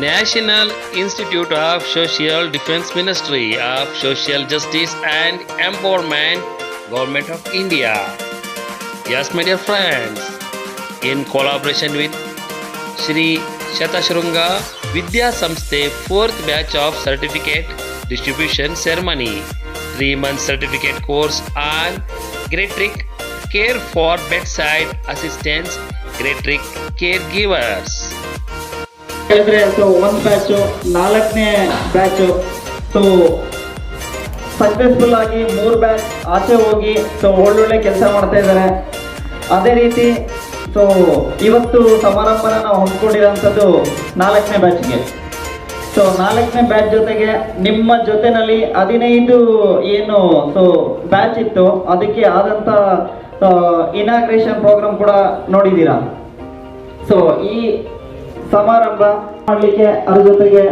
National Institute of Social Defense Ministry of Social Justice and Empowerment, Government of India. Yes, my dear friends, in collaboration with Shri Shatashrunga Vidya Samsthe 4th batch of certificate distribution ceremony, 3-month certificate course on geriatric care for bedside assistants, geriatric caregivers. ಹೇಳಿದ್ರೆ so ಒಂದು batch 4ನೇ batch so successful ಆಗಿ 3 batch ಆಚೆ ಹೋಗಿ so ಒಳ್ಳೊಳ್ಳೆ ಕೆಲಸ ಮಾಡ್ತಾ ಇದ್ದಾರೆ. ಅದೇ ರೀತಿ ಸೊ ಇವತ್ತು ಸಮಾರಂಭನ ನಾವು ಹಮ್ಮಿಕೊಂಡಿರೋಂಥದ್ದು 4ನೇ ಬ್ಯಾಚ್ಗೆ. ಸೊ 4ನೇ ಬ್ಯಾಚ್ ಜೊತೆಗೆ ನಿಮ್ಮ ಜೊತೆನಲ್ಲಿ 15 ಏನು ಸೊ ಬ್ಯಾಚ್ ಇತ್ತು, ಅದಕ್ಕೆ ಆದಂಥ ಇನಾಗ್ರೇಷನ್ ಪ್ರೋಗ್ರಾಮ್ ಕೂಡ ನೋಡಿದ್ದೀರಾ. ಸೊ ಈ ಸಮಾರಂಭ ಮಾಡಲಿಕ್ಕೆ ಅದ್ರ ಜೊತೆಗೆ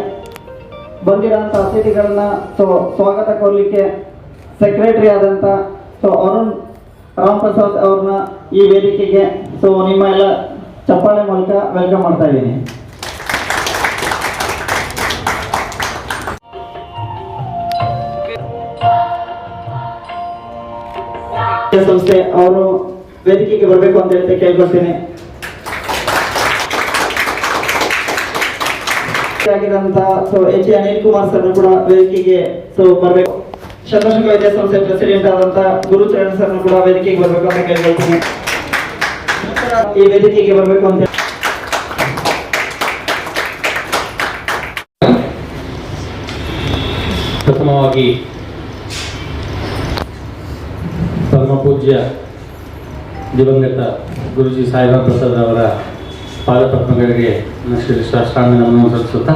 ಬಂದಿರೋಂಥ ಅತಿಥಿಗಳನ್ನ ಸೊ ಸ್ವಾಗತ ಕೋರಲಿಕ್ಕೆ ಸೆಕ್ರೆಟರಿ ಆದಂಥ ಸೊ ಅರುಣ್ ರಾಮ್ ಪ್ರಸಾದ್ ಅವ್ರನ್ನ ಈ ವೇದಿಕೆಗೆ ಸೊ ನಿಮ್ಮ ಎಲ್ಲ ಚಪ್ಪಾಳೆ ಮೂಲಕ ವೆಲ್ಕಮ್ ಮಾಡ್ತಾ ಇದ್ದೀನಿ. ಸಂಸ್ಥೆ ಅವರು ವೇದಿಕೆಗೆ ಬರಬೇಕು ಅಂತ ಹೇಳ್ತಾ ಕೇಳ್ಕೊಳ್ತೀನಿ. ಆಗಿದಂತ so H A Anil Kumar sir ಕೂಡ ವೇದಿಕೆಗೆ ಸೊ ಬರಬೇಕು. ಶತಶೃಂಗ ವಿದ್ಯಾಸಂಸ್ಥೆ ಪ್ರೆಸಿಡೆಂಟ್ ಆದಂತ ಗುರುಚರಣ್ ಸರ್ ಕೂಡ ವೇದಿಕೆಗೆ ಬರಬೇಕು ಅಂತ ಕೇಳ್ಕೊಳ್ತೀನಿ. ಈ ವೇದಿಕೆಗೆ ಬರಬೇಕು ಅಂತ ಪ್ರಥಮವಾಗಿ ಪರಮ ಪೂಜ್ಯ ದಿವಂಗತ ಗುರುಜಿ ಸಾಯಿರಾಮ್ ಪ್ರಸಾದ್ ಅವರ ಪಾದಪದ್ಮಗಳಿಗೆ ಸಾಷ್ಟಾಂಗ ನಮನವನ್ನು ಸಲ್ಲಿಸುತ್ತಾ,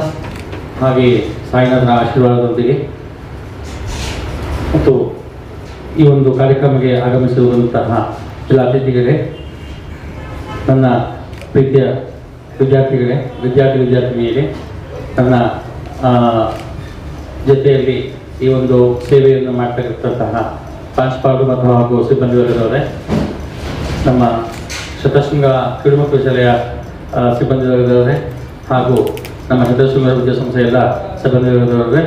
ಹಾಗೆಯೇ ಸಾಯಿನಾಥರ ಆಶೀರ್ವಾದದೊಂದಿಗೆ ಮತ್ತು ಈ ಒಂದು ಕಾರ್ಯಕ್ರಮಕ್ಕೆ ಆಗಮಿಸಿರುವಂತಹ ಎಲ್ಲ ಅತಿಥಿಗಳೇ, ನನ್ನ ಪ್ರೀತಿಯ ವಿದ್ಯಾರ್ಥಿಗಳೇ, ವಿದ್ಯಾರ್ಥಿನಿಯರೇ, ನನ್ನ ಜೊತೆಯಲ್ಲಿ ಈ ಒಂದು ಸೇವೆಯನ್ನು ಮಾಡ್ತಕ್ಕಂತಹ ಪ್ರಾಂಶುಪಾಲರು ಮತ್ತು ಹಾಗೂ ಸಿಬ್ಬಂದಿ ವರ್ಗದವರೇ, ನಮ್ಮ ಶತಶೃಂಗ ಕಿರುಮಕ್ಕಳ ಶಾಲೆಯ ಸಿಬ್ಬಂದಿ ವರ್ಗದವರೇ, ಹಾಗೂ ನಮ್ಮ ಶತಶೃಂಗ ವಿದ್ಯಾಸಂಸ್ಥೆಯ ಎಲ್ಲ ಸಿಬ್ಬಂದಿ ವರ್ಗದವರೇ,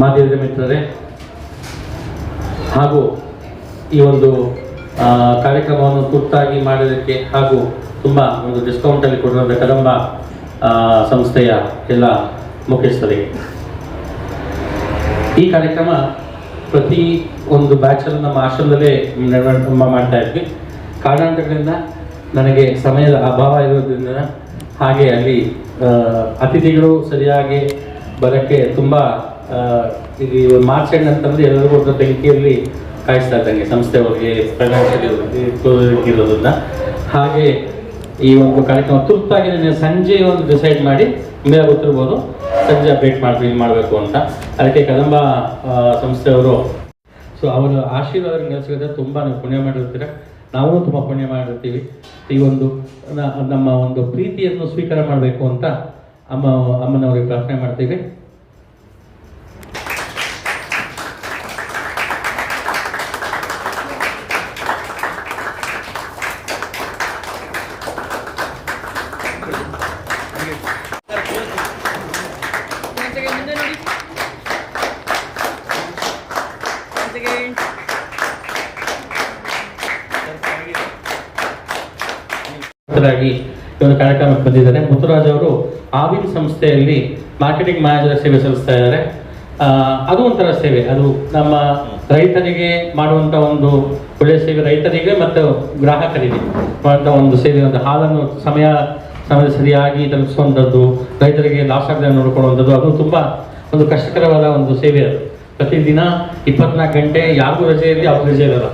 ಮಾಧ್ಯಮದ ಮಿತ್ರರೇ, ಹಾಗೂ ಈ ಒಂದು ಕಾರ್ಯಕ್ರಮವನ್ನು ತುರ್ತಾಗಿ ಮಾಡೋದಕ್ಕೆ ಹಾಗೂ ತುಂಬ ಒಂದು ಡಿಸ್ಕೌಂಟಲ್ಲಿ ಕೊಡುವಂಥ ಕದಂಬ ಸಂಸ್ಥೆಯ ಎಲ್ಲ ಮುಖ್ಯಸ್ಥರಿಗೆ. ಈ ಕಾರ್ಯಕ್ರಮ ಪ್ರತಿ ಒಂದು ಬ್ಯಾಚಲ್ಲಿ ನಮ್ಮ ಆಶ್ರಮದಲ್ಲೇ ಮಾಡ್ತಾ ಇದ್ವಿ. ಕಾರಣಾಂತರಗಳಿಂದ ನನಗೆ ಸಮಯದ ಅಭಾವ ಇರೋದ್ರಿಂದ, ಹಾಗೆ ಅಲ್ಲಿ ಅತಿಥಿಗಳು ಸರಿಯಾಗಿ ಬರೋಕ್ಕೆ ತುಂಬ ಇದು ಮಾರ್ಚ್ ಎಂಡ್ ಅಂತಂದರೆ ಎಲ್ಲರಿಗೂ ಒಂದು ಬೆಂಕಿಯಲ್ಲಿ ಕಾಯಿಸ್ತಾ ಇದ್ದಂಗೆ ಸಂಸ್ಥೆಯವ್ರಿಗೆ ಇರೋದ್ರಿಂದ, ಹಾಗೆ ಈ ಒಂದು ಕಾರ್ಯಕ್ರಮ ತುರ್ತಾಗಿ ನಾನು ಸಂಜೆ ಒಂದು ಡಿಸೈಡ್ ಮಾಡಿ ಮೇಲೆ ಗೊತ್ತಿರ್ಬೋದು ಸಂಜೆ ಅಪ್ಡೇಟ್ ಮಾಡಬೇಕು ಅಂತ. ಅದಕ್ಕೆ ಕದಂಬ ಸಂಸ್ಥೆಯವರು ಸೊ ಅವರ ಆಶೀರ್ವಾದ ನೆಲೆಸಿದ್ರೆ ತುಂಬ ನೀವು ಪುಣ್ಯ ಮಾಡಿರ್ತೀರ, ನಾವು ತುಂಬ ಪುಣ್ಯ ಮಾಡಿರ್ತೀವಿ. ಈ ಒಂದು ನಮ್ಮ ಒಂದು ಪ್ರೀತಿಯನ್ನು ಸ್ವೀಕಾರ ಮಾಡಬೇಕು ಅಂತ ಅಮ್ಮನವರಿಗೆ ಪ್ರಾರ್ಥನೆ ಮಾಡ್ತೀವಿ. ಈ ಒಂದು ಕಾರ್ಯಕ್ರಮಕ್ಕೆ ಬಂದಿದ್ದಾರೆ. ಮುತ್ತುರಾಜ್ ಅವರು ಆವಿನ್ ಸಂಸ್ಥೆಯಲ್ಲಿ ಮಾರ್ಕೆಟಿಂಗ್ ಮ್ಯಾನೇಜರ್ ಸೇವೆ ಸಲ್ಲಿಸ್ತಾ ಇದ್ದಾರೆ. ಅದು ಒಂಥರ ಸೇವೆ, ಅದು ನಮ್ಮ ರೈತರಿಗೆ ಮಾಡುವಂಥ ಒಂದು ಒಳ್ಳೆಯ ಸೇವೆ, ರೈತರಿಗೆ ಮತ್ತು ಗ್ರಾಹಕರಿಗೆ ಮಾಡುವಂಥ ಒಂದು ಸೇವೆ. ಒಂದು ಹಾಲನ್ನು ಸಮಯದ ಸರಿಯಾಗಿ ತಲುಪಿಸುವಂಥದ್ದು, ರೈತರಿಗೆ ಲಾಸ್ ಆಗದೆ ನೋಡ್ಕೊಳ್ಳುವಂಥದ್ದು, ಅದು ತುಂಬ ಒಂದು ಕಷ್ಟಕರವಾದ ಒಂದು ಸೇವೆ. ಅದು ಪ್ರತಿದಿನ 24 ಗಂಟೆ ಯಾರಿಗೂ ರಜೆ ಇರಲಿ, ಅವ್ರಿಗೂ ರಜೆ ಇರಲ್ಲ.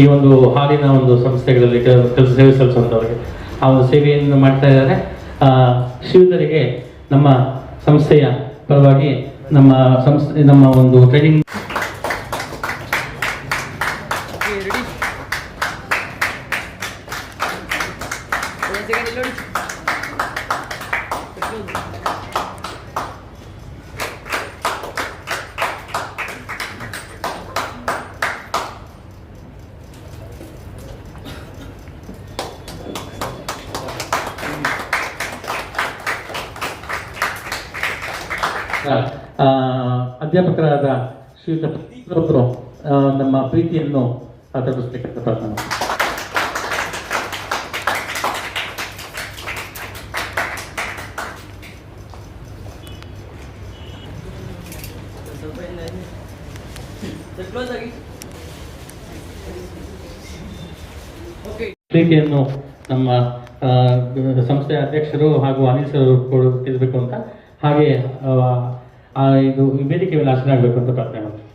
ಈ ಒಂದು ಹಾಲಿನ ಒಂದು ಸಂಸ್ಥೆಗಳಲ್ಲಿ ಸೇವೆ ಸಲ್ಲಿಸುವಂಥವ್ರಿಗೆ ಆ ಒಂದು ಸೇವೆಯನ್ನು ಮಾಡ್ತಾ ಇದ್ದಾರೆ. ಶ್ರೀಧರಿಗೆ ನಮ್ಮ ಸಂಸ್ಥೆಯ ಪರವಾಗಿ ನಮ್ಮ ಒಂದು ಟ್ರೈನಿಂಗ್ ಅಧ್ಯಾಪಕರಾದ ಶ್ರೀಯುತ ಅವರು ನಮ್ಮ ಪ್ರೀತಿಯನ್ನು ತೋರಿಸಬೇಕಂತ ಪ್ರಾರ್ಥನೆ ಮಾಡ್ತೀನಿ. ಪ್ರೀತಿಯನ್ನು ನಮ್ಮ ಸಂಸ್ಥೆಯ ಅಧ್ಯಕ್ಷರು ಹಾಗೂ ಅನಿಲ್ ಸರ್ ಕೊಡಬೇಕು ಅಂತ, ಹಾಗೆ ಇದು ವೇದಿಕೆ ಮೇಲೆ ಆಸನಾಗಬೇಕು ಅಂತ ಪ್ರಾರ್ಥನೆ ಮಾಡ್ತೀನಿ.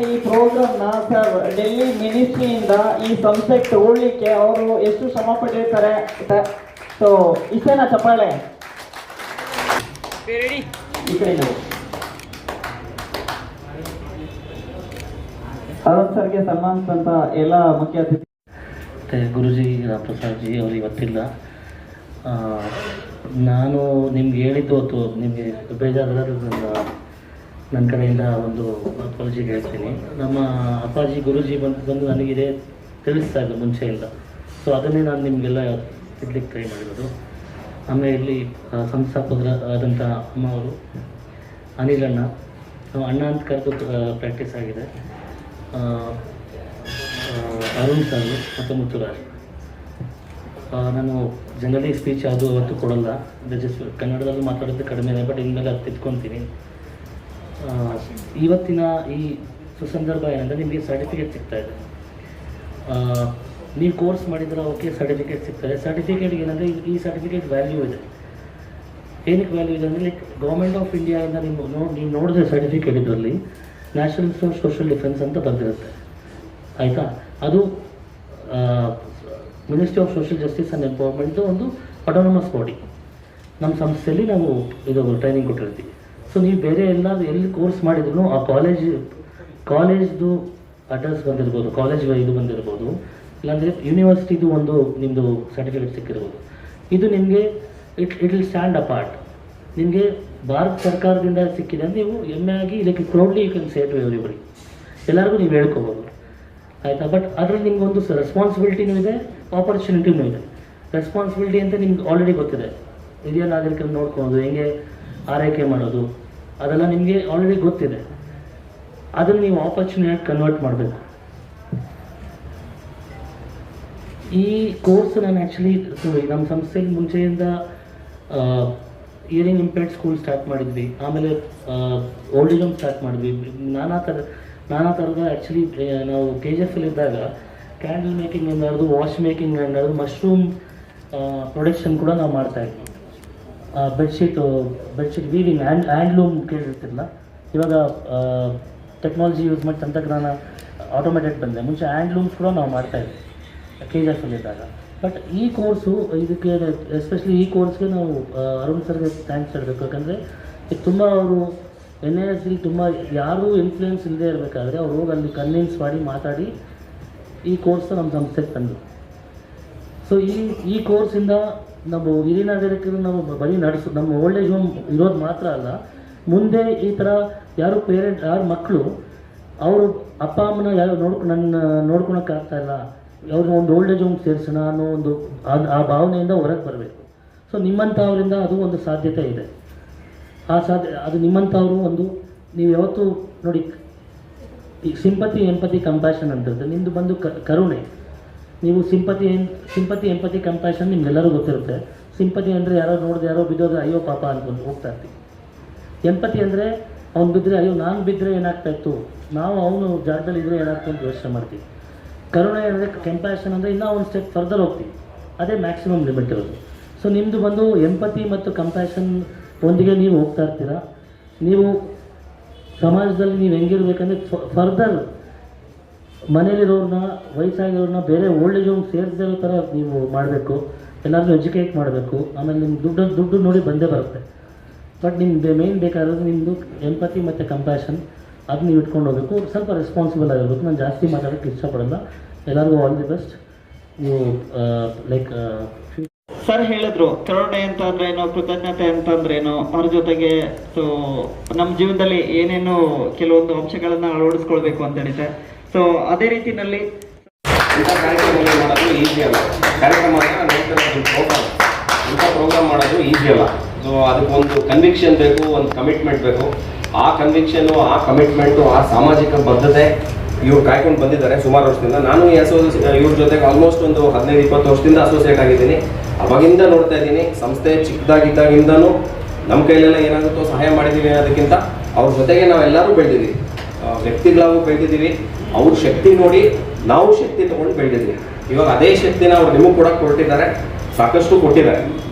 ಈ ಪ್ರೋಗ್ರಾಮ್ ನ ಸರ್ ಡೆಲ್ಲಿ ಮಿನಿಸ್ಟ್ರಿಯಿಂದ ಈ ಸಂಸ್ಥೆಗೆ ತಗೊಳ್ಳಿಕ್ಕೆ ಅವರು ಎಷ್ಟು ಶ್ರಮ ಪಟ್ಟಿರ್ತಾರೆ. ಸೊ ಇಷ್ಟೇನಾ ಚಪ್ಪಾಳೆ? ಈ ಕಡೆ ಅರುಣ್ ಸರ್ಗೆ ಸನ್ಮಾನಿಸಿದಂತ ಎಲ್ಲ ಮುಖ್ಯ ಅತಿಥಿ ಮತ್ತು ಗುರುಜಿ ಪ್ರಸಾದ್ ಜಿ ಅವರು ಇವತ್ತಿಲ್ಲ. ನಾನು ನಿಮ್ಗೆ ಹೇಳಿದ್ದು ಹೊತ್ತು ನಿಮಗೆ ಬೇಜಾರಾದ್ರೆ ನನ್ನ ಕಡೆಯಿಂದ ಒಂದು ಅಪಾಲಜಿ ಹೇಳ್ತೀನಿ. ನಮ್ಮ ಅಪ್ಪಾಜಿ ಗುರುಜಿ ಬಂದು ನನಗಿದೆ ತಿಳಿಸ್ತಾ ಇದ್ದು ಮುಂಚೆಯಿಂದ. ಸೊ ಅದನ್ನೇ ನಾನು ನಿಮಗೆಲ್ಲ ಇಡ್ಲಿಕ್ಕೆ ಟ್ರೈ ಮಾಡಿರೋದು. ಆಮೇಲೆ ಇಲ್ಲಿ ಸಂಸ್ಥಾಪಕರಾದಂಥ ಅಮ್ಮ ಅವರು, ಅನಿಲ್ ಅಣ್ಣ, ಅಣ್ಣ ಅಂತ ಕರೆದು ಪ್ರಾಕ್ಟೀಸ್ ಆಗಿದೆ, ಅರುಣ್ ಸರ್ ಮತ್ತು ಮುತ್ತುರಾಜ್. ನಾನು ಜನರಲಿ ಸ್ಪೀಚ್ ಯಾವುದು ಅವತ್ತು ಕೊಡಲ್ಲ, ಜಸ್ಟ್ ಕನ್ನಡದಲ್ಲೂ ಮಾತಾಡೋದು ಕಡಿಮೆ, ಬಟ್ ಇನ್ಮೇಲೆ ಅದು ತಿಳ್ಕೊತೀನಿ. ಇವತ್ತಿನ ಈ ಸುಸಂದರ್ಭ ಏನಂದರೆ ನಿಮಗೆ ಸರ್ಟಿಫಿಕೇಟ್ ಸಿಗ್ತಾಯಿದೆ. ನೀವು ಕೋರ್ಸ್ ಮಾಡಿದ್ರೆ ಓಕೆ, ಸರ್ಟಿಫಿಕೇಟ್ ಸಿಗ್ತದೆ. ಸರ್ಟಿಫಿಕೇಟ್ಗೆ ಏನಂದರೆ ಈ ಸರ್ಟಿಫಿಕೇಟ್ ವ್ಯಾಲ್ಯೂ ಇದೆ. ಏನಕ್ಕೆ ವ್ಯಾಲ್ಯೂ ಇದೆ ಅಂದರೆ ಲೈಕ್ ಗೌರ್ಮೆಂಟ್ ಆಫ್ ಇಂಡಿಯಾದಿಂದ ನೀವು ನೋಡಿದ್ರೆ ಸರ್ಟಿಫಿಕೇಟ್ ಇದರಲ್ಲಿ national institute of social defence ಅಂತ ಬರೆದಿರುತ್ತೆ, ಆಯಿತಾ? ಅದು ministry of social justice and empowerment ಒಂದು ಅಟಾನಮಸ್ ಬಾಡಿ. ನಮ್ಮ ಸಂಸ್ಥೆಯಲ್ಲಿ ನಾವು ಇದು ಟ್ರೈನಿಂಗ್ ಕೊಟ್ಟಿರ್ತೀವಿ. ಸೊ ನೀವು ಬೇರೆ ಎಲ್ಲಿ ಕೋರ್ಸ್ ಮಾಡಿದ್ರು ಆ ಕಾಲೇಜ್ದು ಅಡ್ರೆಸ್ ಬಂದಿರ್ಬೋದು, ಕಾಲೇಜ್ ಇದು ಬಂದಿರ್ಬೋದು, ಇಲ್ಲಾಂದರೆ ಯೂನಿವರ್ಸಿಟಿದು ಒಂದು ನಿಮ್ಮದು ಸರ್ಟಿಫಿಕೇಟ್ ಸಿಕ್ಕಿರ್ಬೋದು. ಇದು ನಿಮಗೆ ಇಟ್ ವಿಲ್ ಸ್ಟ್ಯಾಂಡ್ ಅಪಾರ್ಟ್. ನಿಮಗೆ ಭಾರತ ಸರ್ಕಾರದಿಂದ ಸಿಕ್ಕಿದೆ ಅಂತ ನೀವು ಹೆಮ್ಮೆ ಆಗಿ like proudly you can say to everybody, ಎಲ್ಲರಿಗೂ ನೀವು ಹೇಳ್ಕೋಬೋದು, ಆಯಿತಾ? ಬಟ್ ಅದರಲ್ಲಿ ನಿಮ್ಗೆ ಒಂದು ರೆಸ್ಪಾನ್ಸಿಬಿಲಿಟಿನೂ ಇದೆ, ಆಪರ್ಚುನಿಟಿನೂ ಇದೆ. ರೆಸ್ಪಾನ್ಸಿಬಿಲಿಟಿ ಅಂತ ನಿಮ್ಗೆ ಆಲ್ರೆಡಿ ಗೊತ್ತಿದೆ, ಹಿರಿಯ ನಾಗರಿಕರನ್ನು ನೋಡ್ಕೊಳೋದು, ಹೆಂಗೆ ಆರೈಕೆ ಮಾಡೋದು, ಅದೆಲ್ಲ ನಿಮಗೆ ಆಲ್ರೆಡಿ ಗೊತ್ತಿದೆ. ಅದನ್ನು ನೀವು ಆಪರ್ಚುನಿಟಿ ಕನ್ವರ್ಟ್ ಮಾಡಬೇಕು. ಈ ಕೋರ್ಸ್ ನಾನು ಆ್ಯಕ್ಚುಲಿ ನಮ್ಮ ಸಂಸ್ಥೆಗೆ ಮುಂಚೆಯಿಂದ ಇಯರಿಂಗ್ ಇಂಪೇರ್ಡ್ ಸ್ಕೂಲ್ ಸ್ಟಾರ್ಟ್ ಮಾಡಿದ್ವಿ, ಆಮೇಲೆ ಓಲ್ಡ್ ಏಜ್ ಹೋಮ್ ಸ್ಟಾರ್ಟ್ ಮಾಡಿದ್ವಿ. ನಾನಾ ಥರದ ಆ್ಯಕ್ಚುಲಿ ನಾವು KGF ಇದ್ದಾಗ ಕ್ಯಾಂಡಲ್ ಮೇಕಿಂಗ್ ಅನ್ನೋದು, ವಾಶ್ ಮೇಕಿಂಗ್ ಅನ್ನೋದು, ಮಶ್ರೂಮ್ ಪ್ರೊಡಕ್ಷನ್ ಕೂಡ ನಾವು ಮಾಡ್ತಾಯಿದ್ವಿ. ಬೆಡ್ಶೀಟ್ ವೀವಿಂಗ್, ಹ್ಯಾಂಡ್ಲೂಮ್ ಕೇಳಿರ್ತಿರಲ್ಲ, ಇವಾಗ ಟೆಕ್ನಾಲಜಿ ಯೂಸ್ ಮಾಡಿ ತಂತ್ರಜ್ಞಾನ ಆಟೋಮೇಟೆಡ್ ಬಂದೆ. ಮುಂಚೆ ಹ್ಯಾಂಡ್ಲೂಮ್ಸ್ ಕೂಡ ನಾವು ಮಾಡ್ತಾಯಿದ್ವಿ KGF ಇದ್ದಾಗ. ಬಟ್ ಈ ಕೋರ್ಸು ಇದಕ್ಕೆ ಎಸ್ಪೆಷಲಿ ಈ ಕೋರ್ಸ್ಗೆ ನಾವು ಅರುಣ್ ಸರ್ಗೆ ಥ್ಯಾಂಕ್ಸ್ ಹೇಳಬೇಕು. ಯಾಕಂದರೆ ಇದು ತುಂಬ ಅವರು NIS ತುಂಬ ಯಾರೂ ಇನ್ಫ್ಲೂಯೆನ್ಸ್ ಇಲ್ಲದೆ ಇರಬೇಕಾದ್ರೆ ಅವ್ರು ಹೋಗಿ ಅಲ್ಲಿ ಕನ್ವಿನ್ಸ್ ಮಾಡಿ ಮಾತಾಡಿ ಈ ಕೋರ್ಸ್ ನಮ್ಮ ಸಂಸ್ಥೆಗೆ ತಂದರು. ಸೊ ಈ ಕೋರ್ಸಿಂದ ನಾವು ಹಿರಿಯ ನಾಗರಿಕರು ನಾವು ಬರೀ ನಮ್ಮ ಓಲ್ಡ್ ಏಜ್ ಹೋಮ್ ಇರೋದು ಮಾತ್ರ ಅಲ್ಲ, ಮುಂದೆ ಈ ಥರ ಯಾರು ಮಕ್ಕಳು ಅವರು ಅಪ್ಪ ಅಮ್ಮನ ಯಾರು ನೋಡ್ಕೊಳಕ್ಕಾಗ್ತಾಯಿಲ್ಲ, ಅವ್ರನ್ನ ಒಂದು ಓಲ್ಡ್ ಏಜ್ ಹೋಮ್ ಸೇರಿಸೋಣ ಅನ್ನೋ ಒಂದು ಆ ಭಾವನೆಯಿಂದ ಹೊರಗೆ ಬರಬೇಕು. ಸೊ ನಿಮ್ಮಂಥವರಿಂದ ಅದು ಒಂದು ಸಾಧ್ಯತೆ ಇದೆ. ಅದು ನಿಮ್ಮಂಥವರು ನೀವು ಯಾವತ್ತು ನೋಡಿ, ಈ ಸಿಂಪತಿ ಎಂಪತಿ ಕಂಪ್ಯಾಷನ್ ಅಂತದ್ದು ನಿಮ್ಮದು ಬಂದು ಕರುಣೆ. ನೀವು ಸಿಂಪತಿ ಎಂಪತಿ ಕಂಪ್ಯಾಷನ್ ನಿಮ್ಗೆಲ್ಲರೂ ಗೊತ್ತಿರುತ್ತೆ. ಸಿಂಪತಿ ಅಂದರೆ ಯಾರೋ ನೋಡಿದ್ರೆ ಯಾರೋ ಬಿದ್ದೋದ್ರೆ ಅಯ್ಯೋ ಪಾಪ ಅನ್ಕೊಂಡು ಹೋಗ್ತಾ ಇರ್ತೀವಿ. ಎಂಪತಿ ಅಂದರೆ ಅವ್ನು ಬಿದ್ದರೆ ಅಯ್ಯೋ ನಾನು ಬಿದ್ದರೆ ಏನಾಗ್ತಾಯಿತ್ತು, ನಾವು ಅವನು ಜಾಗದಲ್ಲಿ ಇದ್ದರೆ ಏನಾಗ್ತು ಅಂತ ಯೋಚನೆ ಮಾಡ್ತೀವಿ. ಕರುಣೆ ಅಂದರೆ ಕಂಪ್ಯಾಷನ್ ಅಂದರೆ ಇನ್ನೂ ಒಂದು ಸ್ಟೆಪ್ ಫರ್ದರ್ ಹೋಗ್ತೀವಿ, ಅದೇ ಮ್ಯಾಕ್ಸಿಮಮ್ ಲಿಮಿಟ್ ಇರೋದು. ಸೊ ನಿಮ್ಮದು ಬಂದು ಎಂಪತಿ ಮತ್ತು ಕಂಪ್ಯಾಷನ್ ಒಂದಿಗೆ ನೀವು ಹೋಗ್ತಾ ಇರ್ತೀರ. ನೀವು ಸಮಾಜದಲ್ಲಿ ನೀವು ಹೆಂಗಿರ್ಬೇಕಂದ್ರೆ ಫರ್ದರ್ ಮನೇಲಿರೋರನ್ನ, ವಯಸ್ಸಾಗಿರೋರನ್ನ ಬೇರೆ ಓಲ್ಡ್ ಏಜ್ ಹೋಮ್ ಸೇರಿಸಿರೋ ಥರ ನೀವು ಮಾಡಬೇಕು. ಎಲ್ಲರಿಗೂ ಎಜುಕೇಟ್ ಮಾಡಬೇಕು. ಆಮೇಲೆ ನಿಮ್ಮ ದುಡ್ಡು ನೋಡಿ ಬಂದೇ ಬರುತ್ತೆ. ಬಟ್ ನಿಮ್ಗೆ ಮೇಯ್ನ್ ಬೇಕಾಗಿರೋದು ನಿಮ್ಮದು ಎಂಪತಿ ಮತ್ತು ಕಂಪ್ಯಾಷನ್, ಅದು ನೀವು ಇಟ್ಕೊಂಡು ಹೋಗಬೇಕು. ಸ್ವಲ್ಪ ರೆಸ್ಪಾನ್ಸಿಬಲ್ ಆಗಿರಬೇಕು. ನಾನು ಜಾಸ್ತಿ ಮಾತಾಡೋಕ್ಕೆ ಇಷ್ಟಪಡಲ್ಲ. ಎಲ್ಲರಿಗೂ ಆಲ್ ದಿ ಬೆಸ್ಟ್. ನೀವು ಲೈಕ್ ಸರ್ ಹೇಳಿದ್ರು ಕರುಣೆ ಅಂತ ಅಂದ್ರೇನು, ಕೃತಜ್ಞತೆ ಅಂತಂದ್ರೇನು, ಅವ್ರ ಜೊತೆಗೆ ಸೊ ನಮ್ಮ ಜೀವನದಲ್ಲಿ ಏನೇನು ಕೆಲವೊಂದು ಅಂಶಗಳನ್ನ ಅಳವಡಿಸ್ಕೊಳ್ಬೇಕು ಅಂತ ಹೇಳಿದೆ. ಸೊ ಅದೇ ರೀತಿನಲ್ಲಿ ಇಂಥ ಕಾರ್ಯಕ್ರಮಗಳು ಮಾಡೋದು ಈಸಿ ಅಲ್ಲ. ಕಾರ್ಯಕ್ರಮ ಇಂಥ ಪ್ರೋಗ್ರಾಮ್ ಮಾಡೋದು ಈಸಿ ಅಲ್ಲ. ಸೊ ಅದಕ್ಕೊಂದು ಕನ್ವಿಕ್ಷನ್ ಬೇಕು, ಒಂದು ಕಮಿಟ್ಮೆಂಟ್ ಬೇಕು. ಆ ಕನ್ವಿಕ್ಷನು, ಆ ಕಮಿಟ್ಮೆಂಟು, ಆ ಸಾಮಾಜಿಕ ಬದ್ಧತೆ ಇವ್ರು ಕಾಯ್ಕೊಂಡು ಬಂದಿದ್ದಾರೆ ಸುಮಾರು ವರ್ಷದಿಂದ. ನಾನು ಈ ಇವ್ರ ಜೊತೆಗೆ ಆಲ್ಮೋಸ್ಟ್ ಒಂದು 15-20 ವರ್ಷದಿಂದ ಅಸೋಸಿಯೇಟ್ ಆಗಿದ್ದೀನಿ. ಅವಾಗಿಂದ ನೋಡ್ತಾ ಇದ್ದೀನಿ. ಸಂಸ್ಥೆ ಚಿಕ್ಕದಾಗಿದ್ದಾಗಿಂದನೂ ನಮ್ಮ ಕೈಲೆಲ್ಲ ಏನಾಗುತ್ತೋ ಸಹಾಯ ಮಾಡಿದ್ದೀವಿ ಅನ್ನೋದಕ್ಕಿಂತ ಅವ್ರ ಜೊತೆಗೆ ನಾವೆಲ್ಲರೂ ಬೆಳೆದಿದ್ದೀವಿ. ವ್ಯಕ್ತಿಗಳಾಗೂ ಬೆಳೆದಿದ್ದೀವಿ. ಅವ್ರ ಶಕ್ತಿ ನೋಡಿ ನಾವು ಶಕ್ತಿ ತೊಗೊಂಡು ಬೆಳೆದಿದ್ದೀವಿ. ಇವಾಗ ಅದೇ ಶಕ್ತಿನ ಅವ್ರು ನಿಮಗೆ ಕೂಡ ಕೊಟ್ಟಿದ್ದಾರೆ, ಸಾಕಷ್ಟು ಕೊಟ್ಟಿದ್ದಾರೆ.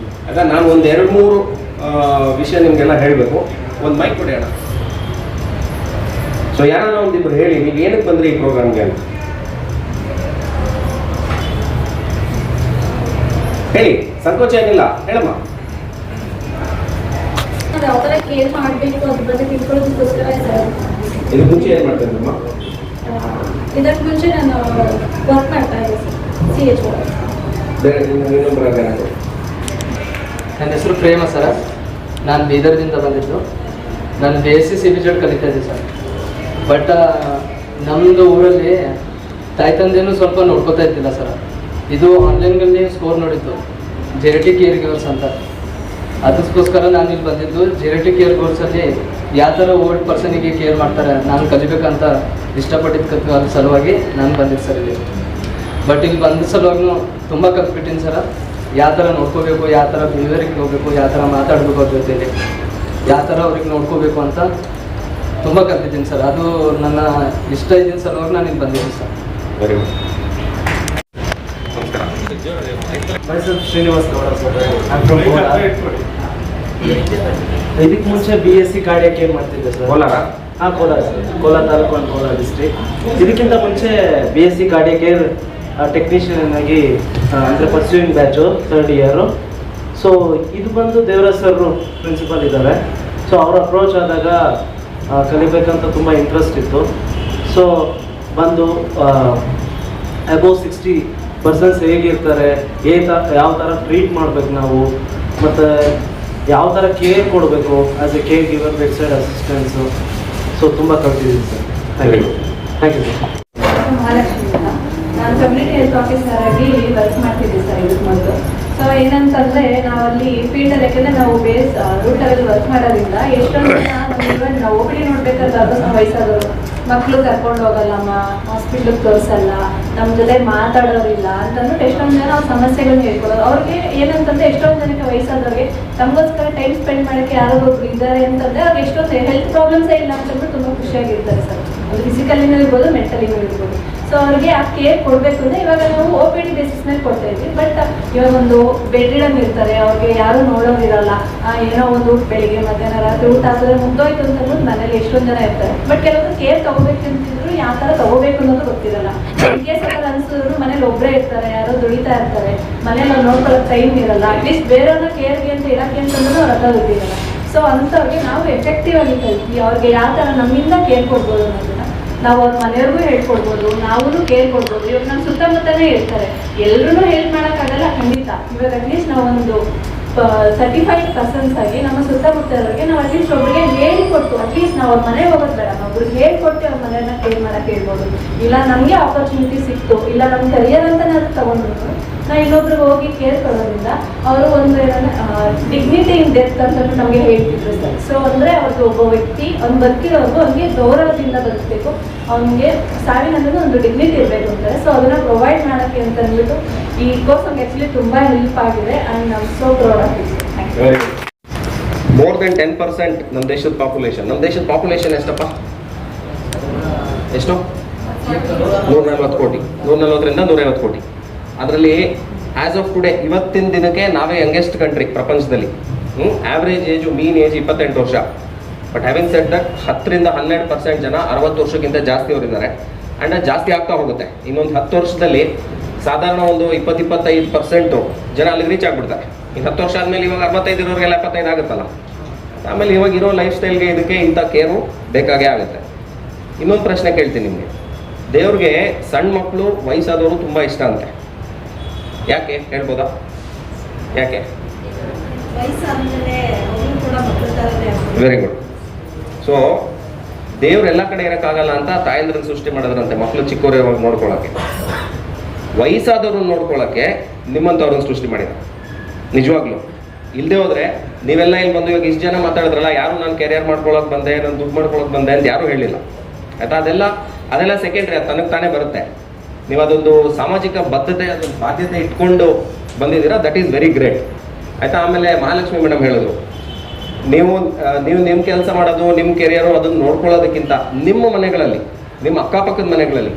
ಆಗ ನಾನು ಒಂದು 2-3 ವಿಷಯ ನಿಮಗೆಲ್ಲ ಹೇಳಬೇಕು. ಒಂದು ಮೈಕ್ ಕೊಡಿ ಅಣ್ಣ. ಸೊ ಯಾರನ್ನ ಒಂದಿಬ್ರು ಹೇಳಿ, ನೀವು ಏನಕ್ಕೆ ಬಂದ್ರಿ ಈ ಪ್ರೋಗ್ರಾಮ್ಗೆ ಅಂತ ಹೇಳಿ, ಸಂಕೋಚ ಏನಿಲ್ಲ, ಹೇಳಮ್ಮ. ಯಾವ ಥರ ಕೇರ್ ಮಾಡಬೇಕು ಅದ್ರ ಬಗ್ಗೆ ತಿಳ್ಕೊಳ್ಳೋದಕ್ಕೋಸ್ಕರ ಸರ್. ಇದಕ್ಕೆ ಮುಂಚೆ ಏನು ಮಾಡ್ತಾ ಇದ್ದಮ್ಮ? ಇದಕ್ಕೆ ಮುಂಚೆ ನಾನು ವರ್ಕ್ ಮಾಡ್ತಾ ಇದ್ದೆ ಸರ್, CHO. ಬೇರೆ ಇನ್ನೊಬ್ಬರ ಏನಾದ್ರು? ನನ್ನ ಹೆಸರು ಪ್ರೇಮ ಸರ್. ನಾನು ಬೀದರ್ದಿಂದ ಬಂದಿದ್ದು. ನಾನು BSc CBZ ಕಲಿತಾ ಇದ್ದೆ ಸರ್. ಬಟ್ ನಮ್ಮದು ಊರಲ್ಲಿ ತಾಯಿ ತಂದೆನೂ ಸ್ವಲ್ಪ ನೋಡ್ಕೋತಾ ಇದ್ದಿಲ್ಲ ಸರ್. ಇದು ಆನ್ಲೈನ್ನಲ್ಲಿ ಸ್ಕೋರ್ ನೋಡಿದ್ದು, JRT ಕೇರ್ ಗಿವರ್ಸ್ ಅಂತ. ಅದಕ್ಕೋಸ್ಕರ ನಾನು ಇಲ್ಲಿ ಬಂದಿದ್ದು. JRT ಕೇರ್ ಗಿವರ್ಸಲ್ಲಿ ಯಾವ ಥರ ಓಲ್ಡ್ ಪರ್ಸನಿಗೆ ಕೇರ್ ಮಾಡ್ತಾರೆ ನಾನು ಕಲಿಬೇಕಂತ ಇಷ್ಟಪಟ್ಟಿದ್ದ ಸಲುವಾಗಿ ನಾನು ಬಂದಿದ್ದು ಸರ್ ಇಲ್ಲಿ. ಬಟ್ ಇಲ್ಲಿ ಬಂದ ಸಲುವಾಗೂ ತುಂಬ ಕಲ್ತ್ಬಿಟ್ಟಿನಿ ಸರ್. ಯಾವ ಥರ ನೋಡ್ಕೋಬೇಕು, ಯಾವ ಥರ ಬಿಹೇವಿಯರಿಗೆ ಹೋಗಬೇಕು, ಯಾವ ಥರ ಮಾತಾಡಬೇಕು ಅವ್ರ ಜೊತೆಲಿ, ಯಾವ ಥರ ಅವ್ರಿಗೆ ನೋಡ್ಕೋಬೇಕು ಅಂತ ತುಂಬ ಕಲ್ತಿದ್ದೀನಿ ಸರ್. ಅದು ನನ್ನ ಇಷ್ಟ ಇದ್ದಿನ ಸಲುವಾಗಿ ನಾನು ಇಲ್ಲಿ ಬಂದಿದ್ದೀನಿ ಸರ್. Very good. ನಮಸ್ಕಾರ. ಮೈಸೂರು ಶ್ರೀನಿವಾಸ್ ಗೌಡ ಸರ್. ಇದಕ್ಕೆ ಮುಂಚೆ BSc ಕಾರ್ಡಿಯಾಕ್ ಕೇರ್ ಮಾಡ್ತಿದ್ದೆ ಸರ್. ಕೋಲಾರ? ಹಾಂ, Kolar sir. Kolar taluk and Kolar district. ಇದಕ್ಕಿಂತ ಮುಂಚೆ BSc ಕಾರ್ಡಿಯಾಕ್ ಕೇರ್ ಟೆಕ್ನಿಷಿಯನ್ ಆಗಿ ಅಂದರೆ pursuing batch 3rd year. So ಇದು ಬಂದು ದೇವರಾಜ್ ಸರ್ ಪ್ರಿನ್ಸಿಪಲ್ ಇದ್ದಾರೆ. ಸೊ ಅವ್ರ ಅಪ್ರೋಚ್ ಆದಾಗ ಕಲಿಬೇಕಂತ ತುಂಬ ಇಂಟ್ರೆಸ್ಟ್ ಇತ್ತು. ಸೊ ಬಂದು ಅಬೌವ್ 60% ಹೇಗಿರ್ತಾರೆ, ಯಾವ ಥರ ಟ್ರೀಟ್ ಮಾಡಬೇಕು ನಾವು, ಮತ್ತು ಯಾವ ಥರ ಕೇರ್ ಕೊಡಬೇಕು as a caregiver, bedside assistance. So ತುಂಬ ಕಲ್ತಿದ್ದೀನಿ sir. Thank you sir. Mahalakshmi ಅಂತ. ನಾನು ಕಮ್ಯುನಿಟಿ ಹೆಲ್ತ್ ಆಫೀಸರ್ ಆಗಿ ವರ್ಕ್ ಮಾಡ್ತಿದ್ದೆ ಸರ್ ಇದಕ್ಕೆ ಮೊದಲು. ಸೊ ಏನಂತಂದರೆ ನಾವಲ್ಲಿ ಫೀಲ್ಡಲ್ಲಿ, ಯಾಕೆಂದರೆ ನಾವು ಬೇಸ್ ರೂಟಲ್ಲಿ ವರ್ಕ್ ಮಾಡೋದ್ರಿಂದ ಎಷ್ಟೊಂದು ಜನ ನಮ್ಗೆ ಇವನ್ ನಾವು OPD ನೋಡ್ಬೇಕಾದ್ರೆ ವಯಸ್ಸಾದವರು ಮಕ್ಕಳು ಕರ್ಕೊಂಡು ಹೋಗಲ್ಲ, ಹಾಸ್ಪಿಟ್ಲಿಗೆ ತೋರಿಸಲ್ಲ, ನಮ್ಮ ಜೊತೆ ಮಾತಾಡೋರಿಲ್ಲ ಅಂತಂದ್ಬಿಟ್ಟು ಎಷ್ಟೊಂದು ಜನ ಅವ್ರ ಸಮಸ್ಯೆಗಳನ್ನ ಹೇಳ್ಕೊಡೋರು. ಅವ್ರಿಗೆ ಏನಂತಂದರೆ ಎಷ್ಟೊಂದು ಜನಕ್ಕೆ ವಯಸ್ಸಾದವ್ರಿಗೆ ತಮಗೋಸ್ಕರ ಟೈಮ್ ಸ್ಪೆಂಡ್ ಮಾಡೋಕ್ಕೆ ಯಾರೋ ಒಬ್ರು ಇದ್ದಾರೆ ಅಂತಂದರೆ ಅವ್ರಿಗೆ ಎಷ್ಟೊಂದು ಹೆಲ್ತ್ ಪ್ರಾಬ್ಲಮ್ಸೇ ಇಲ್ಲ ಅಂತಂದ್ಬಿಟ್ಟು ತುಂಬ ಖುಷಿಯಾಗಿರ್ತಾರೆ ಸರ್. ಅದು ಫಿಸಿಕಲಿನೂ ಇರ್ಬೋದು, ಮೆಂಟಲಿನೂ ಇರ್ಬೋದು. ಸೊ ಅವ್ರಿಗೆ ಆ ಕೇರ್ ಕೊಡಬೇಕು ಅಂದರೆ ಇವಾಗ ನಾವು OPD ಬೇಸಿಸ್ ಮೇಲೆ ಕೊಡ್ತಾ ಇದ್ವಿ. ಬಟ್ ಇವಾಗ ಒಂದು ಬೆಡ್ ರಿಡನ್ ಇರ್ತಾರೆ, ಅವ್ರಿಗೆ ಯಾರು ನೋಡೋದಿರಲ್ಲ. ಏನೋ ಒಂದು ಬೆಳಿಗ್ಗೆ ಮಧ್ಯಾಹ್ನ ರಾತ್ರಿ ಊಟ ಹಾಕಿದ್ರೆ ಮುಗ್ದೋಯ್ತು ಅಂತಂದ್ಬಿಟ್ಟು ಮನೇಲಿ ಎಷ್ಟೊಂದು ಜನ ಇರ್ತಾರೆ. ಬಟ್ ಕೆಲವೊಂದು ಕೇರ್ ತಗೋಬೇಕಂತಿದ್ರು ಯಾವ ಥರ ತಗೋಬೇಕು ಅನ್ನೋದು ಗೊತ್ತಿರಲ್ಲ. ಇನ್ ಕೇಸ್ ಆ ಥರ ಅನಿಸಿದ್ರು ಮನೇಲಿ ಒಬ್ಬರೇ ಇರ್ತಾರೆ, ಯಾರೋ ದುಡಿತಾ ಇರ್ತಾರೆ, ಮನೇಲಿ ಅವ್ರು ನೋಡ್ಕೊಳ್ಳೋಕೆ ಟೈಮ್ ಇರಲ್ಲ. ಅಟ್ಲೀಸ್ಟ್ ಬೇರೆಯವ್ರನ್ನ ಕೇರ್ಗೆ ಅಂತ ಇರೋಕ್ಕೆ ಅಂತಂದ್ರೂ ಅವ್ರ ಹತ್ರ ದುಡ್ಡಿರಲ್ಲ. ಸೊ ಅಂಥವ್ರಿಗೆ ನಾವು ಎಫೆಕ್ಟಿವ್ ಆಗಿ ಕಲ್ತ್ವಿ ಅವ್ರಿಗೆ ಯಾವ ಥರ ನಮ್ಮಿಂದ ಕೇರ್ ಕೊಡ್ಬೋದು ಅನ್ನೋದನ್ನ ನಾವು ಅವ್ರ ಮನೆಯವ್ರಿಗೂ ಹೇಳ್ಕೊಡ್ಬೋದು, ನಾವು ಕೇರ್ ಕೊಡ್ಬೋದು. ಇವಾಗ ನಮ್ಮ ಸುತ್ತಮುತ್ತಲೇ ಇರ್ತಾರೆ, ಎಲ್ಲರೂ ಹೆಲ್ಪ್ ಮಾಡೋಕ್ಕಾಗಲ್ಲ ಖಂಡಿತ. ಇವಾಗ ಅಟ್ಲೀಸ್ಟ್ ನಾವು ಒಂದು 35% ಆಗಿ ನಮ್ಮ ಸುತ್ತಮುತ್ತಲವರಿಗೆ ನಾವು ಅಟ್ಲೀಸ್ಟ್ ಒಬ್ಬರಿಗೆ ಹೇಳಿಕೊಟ್ಟು, ಅಟ್ಲೀಸ್ಟ್ ನಾವು ಅವ್ರ ಮನೆಗೆ ಹೋಗೋದು ಬೇಡ, ಒಬ್ರಿಗೆ ಹೇಳ್ಕೊಟ್ಟು ಅವ್ರ ಮನೆಯನ್ನ ಕೇರ್ ಮಾಡೋಕ್ಕೆ ಹೇಳ್ಬೋದು. ಇಲ್ಲ ನಮಗೆ ಆಪರ್ಚುನಿಟಿ ಸಿಕ್ತು, ಇಲ್ಲ ನಮ್ಮ ಕರಿಯರ್ ಅಂತ ನಾವು ತಗೊಂಡ್ರು ನಾವು ಇನ್ನೊಬ್ರಿಗೆ ಹೋಗಿ ಕೇರ್ ಕೊಡೋದ್ರಿಂದ ಅವರು ಒಂದು ಡಿಗ್ನಿಟಿ ಇನ್ ಡೆತ್ ಅಂತ ನಮಗೆ ಹೇಳ್ತಿದ್ರು ಸರ್. ಸೊ ಅಂದರೆ ಅವ್ರಿಗೆ ಒಬ್ಬ ವ್ಯಕ್ತಿ ಅವ್ನು ಬದುಕಿರೋರ್ಗು ಅವ್ನಿಗೆ ಗೌರವದಿಂದ ಬದುಕಬೇಕು, ಅವನಿಗೆ ಸಾವಿನಲ್ಲಿ ಒಂದು ಡಿಗ್ನಿಟಿ ಇರಬೇಕು ಅಂತಾರೆ. ಸೊ ಅದನ್ನು ಪ್ರೊವೈಡ್ ಮಾಡೋಕ್ಕೆ ಅಂತ ಅಂದ್ಬಿಟ್ಟು ಈ ಕೋರ್ಸ್ ನಮ್ಗೆ ಆ್ಯಕ್ಚುಲಿ ತುಂಬ ಹೆಲ್ಪ್ ಆಗಿದೆ. And I am so proud of it. Very good. More than 10% ನಮ್ಮ ದೇಶದ ಪಾಪ್ಯುಲೇಷನ್. ನಮ್ಮ ದೇಶದ ಪಾಪ್ಯುಲೇಷನ್ ಎಷ್ಟಪ್ಪ? ಎಷ್ಟು? 140 ಕೋಟಿ. 140ರಿಂದ 150 ಕೋಟಿ. ಅದರಲ್ಲಿ ಆ್ಯಸ್ ಆಫ್ ಟುಡೇ, ಇವತ್ತಿನ ದಿನಕ್ಕೆ ನಾವೇ ಯಂಗೆಸ್ಟ್ ಕಂಟ್ರಿ ಪ್ರಪಂಚದಲ್ಲಿ. ಆ್ಯಾವ್ರೇಜ್ ಏಜು, ಮೀನ್ ಏಜ್ 28 ವರ್ಷ. ಬಟ್ ಹ್ಯಾವಿಂಗ್ ಸೆಡ್ ದಟ್ 10ರಿಂದ 12% ಜನ 60 ವರ್ಷಕ್ಕಿಂತ ಜಾಸ್ತಿ ಅವರಿದ್ದಾರೆ. ಆ್ಯಂಡ್ ಅದು ಜಾಸ್ತಿ ಆಗ್ತಾ ಹೋಗುತ್ತೆ. ಇನ್ನೊಂದು 10 ವರ್ಷದಲ್ಲಿ ಸಾಧಾರಣ ಒಂದು 20-25% ಜನ ಅಲ್ಲಿಗೆ ರೀಚ್ ಆಗಿಬಿಡ್ತಾರೆ. ಇನ್ನು 10 ವರ್ಷ ಆದಮೇಲೆ ಇವಾಗ 65 ಇರೋರಿಗೆಲ್ಲ 75 ಆಗುತ್ತಲ್ಲ. ಆಮೇಲೆ ಇವಾಗ ಇರೋ ಲೈಫ್ ಸ್ಟೈಲ್ಗೆ ಇದಕ್ಕೆ ಇಂಥ ಕೇರು ಬೇಕಾಗೇ ಆಗುತ್ತೆ. ಇನ್ನೊಂದು ಪ್ರಶ್ನೆ ಕೇಳ್ತೀನಿ ನಿಮಗೆ. ದೇವ್ರಿಗೆ ಸಣ್ಣ ಮಕ್ಕಳು, ವಯಸ್ಸಾದವರು ತುಂಬ ಇಷ್ಟ ಅಂತೆ. ಯಾಕೆ ಹೇಳ್ಬೋದಾ? ಯಾಕೆ? ವಯಸ್ಸಾದ್ಮೇಲೆ ಅವರು ಕೂಡ ಮಕ್ಕಳ ಥರನೇ ವೆರಿ ಗುಡ್. ಸೊ ದೇವ್ರು ಎಲ್ಲ ಕಡೆ ಇರೋಕ್ಕಾಗಲ್ಲ ಅಂತ ತಾಯಂದ್ರನ್ನ ಸೃಷ್ಟಿ ಮಾಡಿದ್ರಂತೆ ಮಕ್ಕಳು ಚಿಕ್ಕವರು ಯಾವಾಗ ನೋಡ್ಕೊಳ್ಳೋಕ್ಕೆ. ವಯಸ್ಸಾದವ್ರನ್ನ ನೋಡ್ಕೊಳ್ಳೋಕ್ಕೆ ನಿಮ್ಮಂಥವ್ರನ್ನ ಸೃಷ್ಟಿ ಮಾಡಿದ. ನಿಜವಾಗ್ಲೂ ಇಲ್ಲದೆ ಹೋದರೆ ನೀವೆಲ್ಲ ಇಲ್ಲಿ ಬಂದು ಇವಾಗ ಇಷ್ಟು ಜನ ಮಾತಾಡಿದ್ರಲ್ಲ, ಯಾರು ನಾನು ಕೆರಿಯರ್ ಮಾಡ್ಕೊಳಕ್ಕೆ ಬಂದೆ, ನಾನು ದುಡ್ಡು ಮಾಡ್ಕೊಳಕ್ಕೆ ಬಂದೆ ಅಂತ ಯಾರೂ ಹೇಳಿಲ್ಲ ಆಯಿತಾ. ಅದೆಲ್ಲ ಸೆಕೆಂಡ್ರಿ, ಅದು ತನಗೆ ತಾನೇ ಬರುತ್ತೆ. ನೀವು ಅದೊಂದು ಸಾಮಾಜಿಕ ಬದ್ಧತೆ, ಅದೊಂದು ಬಾಧ್ಯತೆ ಇಟ್ಕೊಂಡು ಬಂದಿದ್ದೀರಾ, ದಟ್ ಈಸ್ ವೆರಿ ಗ್ರೇಟ್ ಆಯಿತಾ. ಆಮೇಲೆ ಮಹಾಲಕ್ಷ್ಮಿ ಮೇಡಮ್ ಹೇಳಿದ್ರು, ನೀವು ನಿಮ್ಮ ಕೆಲಸ ಮಾಡೋದು, ನಿಮ್ಮ ಕೆರಿಯರು ಅದನ್ನು ನೋಡ್ಕೊಳ್ಳೋದಕ್ಕಿಂತ ನಿಮ್ಮ ಮನೆಗಳಲ್ಲಿ, ನಿಮ್ಮ ಅಕ್ಕಪಕ್ಕದ ಮನೆಗಳಲ್ಲಿ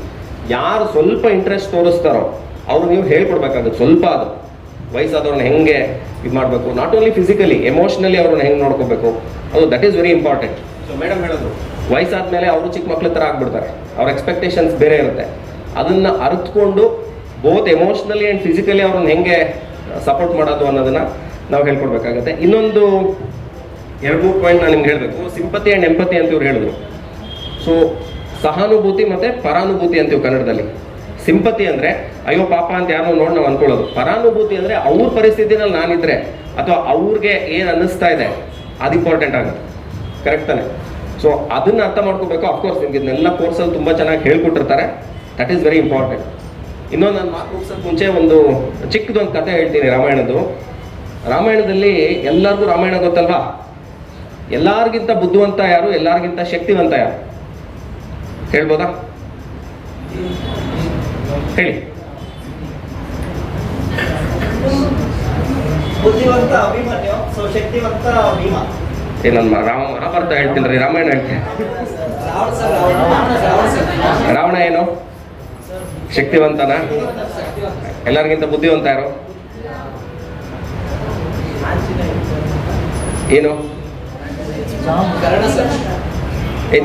ಯಾರು ಸ್ವಲ್ಪ ಇಂಟ್ರೆಸ್ಟ್ ತೋರಿಸ್ತಾರೋ ಅವರು ನೀವು ಹೇಳ್ಕೊಡ್ಬೇಕಾಗುತ್ತೆ. ಸ್ವಲ್ಪ ಅದು ವಯಸ್ಸಾದವ್ರನ್ನ ಹೆಂಗೆ ಇದು ಮಾಡಬೇಕು, ನಾಟ್ ಓನ್ಲಿ ಫಿಸಿಕಲಿ, ಎಮೋಷ್ನಲಿ ಅವ್ರನ್ನ ಹೆಂಗೆ ನೋಡ್ಕೋಬೇಕು, ಅದು that is very important. So madam ಹೇಳಿದ್ರು, ವಯಸ್ಸಾದ್ಮೇಲೆ ಅವರು ಚಿಕ್ಕ ಮಕ್ಳ ಥರ ಆಗ್ಬಿಡ್ತಾರೆ, ಅವ್ರ ಎಕ್ಸ್ಪೆಕ್ಟೇಷನ್ಸ್ ಬೇರೆ ಇರುತ್ತೆ. ಅದನ್ನು ಅರ್ಥಕೊಂಡು ಬೋತ್ ಎಮೋಷ್ನಲಿ ಆ್ಯಂಡ್ ಫಿಸಿಕಲಿ ಅವ್ರನ್ನ ಹೆಂಗೆ ಸಪೋರ್ಟ್ ಮಾಡೋದು ಅನ್ನೋದನ್ನು ನಾವು ಹೇಳ್ಕೊಡ್ಬೇಕಾಗತ್ತೆ. ಇನ್ನೊಂದು 2-3 ಪಾಯಿಂಟ್ ನಾನು ನಿಮ್ಗೆ ಹೇಳಬೇಕು. ಸಿಂಪತಿ ಆ್ಯಂಡ್ ಎಂಪತಿ ಅಂತ ಇವ್ರು ಹೇಳಿದ್ರು. ಸೊ ಸಹಾನುಭೂತಿ ಮತ್ತು ಪರಾನುಭೂತಿ ಅಂತೀವಿ ಕನ್ನಡದಲ್ಲಿ. ಸಿಂಪತಿ ಅಂದರೆ ಅಯ್ಯೋ ಪಾಪ ಅಂತ ಯಾರೋ ನೋಡಿ ನಾವು ಅಂದ್ಕೊಳ್ಳೋದು. ಪರಾನುಭೂತಿ ಅಂದರೆ ಅವ್ರ ಪರಿಸ್ಥಿತಿನಲ್ಲಿ ನಾನಿದ್ರೆ ಅಥವಾ ಅವ್ರಿಗೆ ಏನು ಅನ್ನಿಸ್ತಾ ಇದೆ ಅದು ಇಂಪಾರ್ಟೆಂಟ್ ಆಗುತ್ತೆ. ಕರೆಕ್ಟ್ ತಾನೆ? ಸೊ ಅದನ್ನು ಅರ್ಥ ಮಾಡ್ಕೋಬೇಕು. ಅಫ್ಕೋರ್ಸ್ ನಿಮ್ಗೆ ಇದನ್ನೆಲ್ಲ ಕೋರ್ಸಲ್ಲಿ ತುಂಬ ಚೆನ್ನಾಗಿ ಹೇಳ್ಕೊಟ್ಟಿರ್ತಾರೆ, ದಟ್ ಈಸ್ ವೆರಿ ಇಂಪಾರ್ಟೆಂಟ್. ಇನ್ನೊಂದು ನಾನು ಮಾತು ಮುಗಿಸೋಕ್ಕೆ ಮುಂಚೆ ಒಂದು ಚಿಕ್ಕದೊಂದು ಕಥೆ ಹೇಳ್ತೀನಿ ರಾಮಾಯಣದ್ದು. ರಾಮಾಯಣದಲ್ಲಿ ಎಲ್ಲರಿಗೂ ರಾಮಾಯಣ ಗೊತ್ತಲ್ವಾ? ಎಲ್ಲರಿಗಿಂತ ಬುದ್ಧಿವಂತ ಯಾರು, ಎಲ್ಲರಿಗಿಂತ ಶಕ್ತಿವಂತ ಯಾರು ಹೇಳ್ಬೋದಾ? ಹೇಳಿ. ಬುದ್ಧಿವಂತ ಅಭಿಮನ್ಯು, ಸೊ ಶಕ್ತಿವಂತ ಭೀಮ. ನಾನು ಮಹಾಭಾರತ ಹೇಳ್ತೀನಿ ರೀ, ರಾಮಾಯಣ ಹೇಳ್ತೀನಿ. ರಾವಣ ಏನು ಶಕ್ತಿವಂತನ? ಎಲ್ಲರಿಗಿಂತ ಬುದ್ಧಿವಂತ ಯಾರು? ಏನು?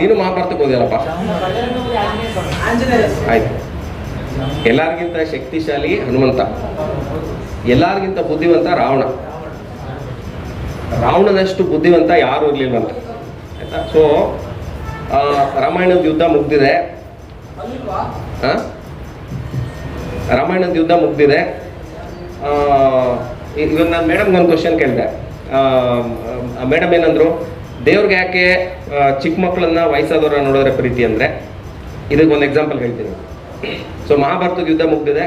ನೀನು ಮಹಾಭಾರತಕ್ಕೆ ಹೋದ್ಯಲ್ಲಪ್ಪ. ಆಯ್ತು. ಎಲ್ಲರಿಗಿಂತ ಶಕ್ತಿಶಾಲಿ ಹನುಮಂತ, ಎಲ್ಲರಿಗಿಂತ ಬುದ್ಧಿವಂತ ರಾವಣ. ರಾವಣನಷ್ಟು ಬುದ್ಧಿವಂತ ಯಾರು ಇರ್ಲಿಲ್ವಂತ ಆಯ್ತಾ. ಸೊ ರಾಮಾಯಣದ ಯುದ್ಧ ಮುಗ್ದಿದೆ. ರಾಮಾಯಣದ ಯುದ್ಧ ಮುಗ್ದಿದೆ. ಇವಾಗ ನಾನು ಮೇಡಮ್ಗೆ ಒಂದು ಕ್ವಶನ್ ಕೇಳಿದೆ. ಮೇಡಮ್ ಏನಂದ್ರು, ದೇವ್ರಿಗೆ ಯಾಕೆ ಚಿಕ್ಕ ಮಕ್ಕಳನ್ನ ವಯಸ್ಸಾದವ್ರನ್ನ ನೋಡಿದ್ರೆ ಪ್ರೀತಿ ಅಂದರೆ, ಇದಕ್ಕೊಂದು ಎಕ್ಸಾಂಪಲ್ ಹೇಳ್ತೀನಿ. ಸೊ ಮಹಾಭಾರತದ ಯುದ್ಧ ಮುಗ್ದಿದೆ.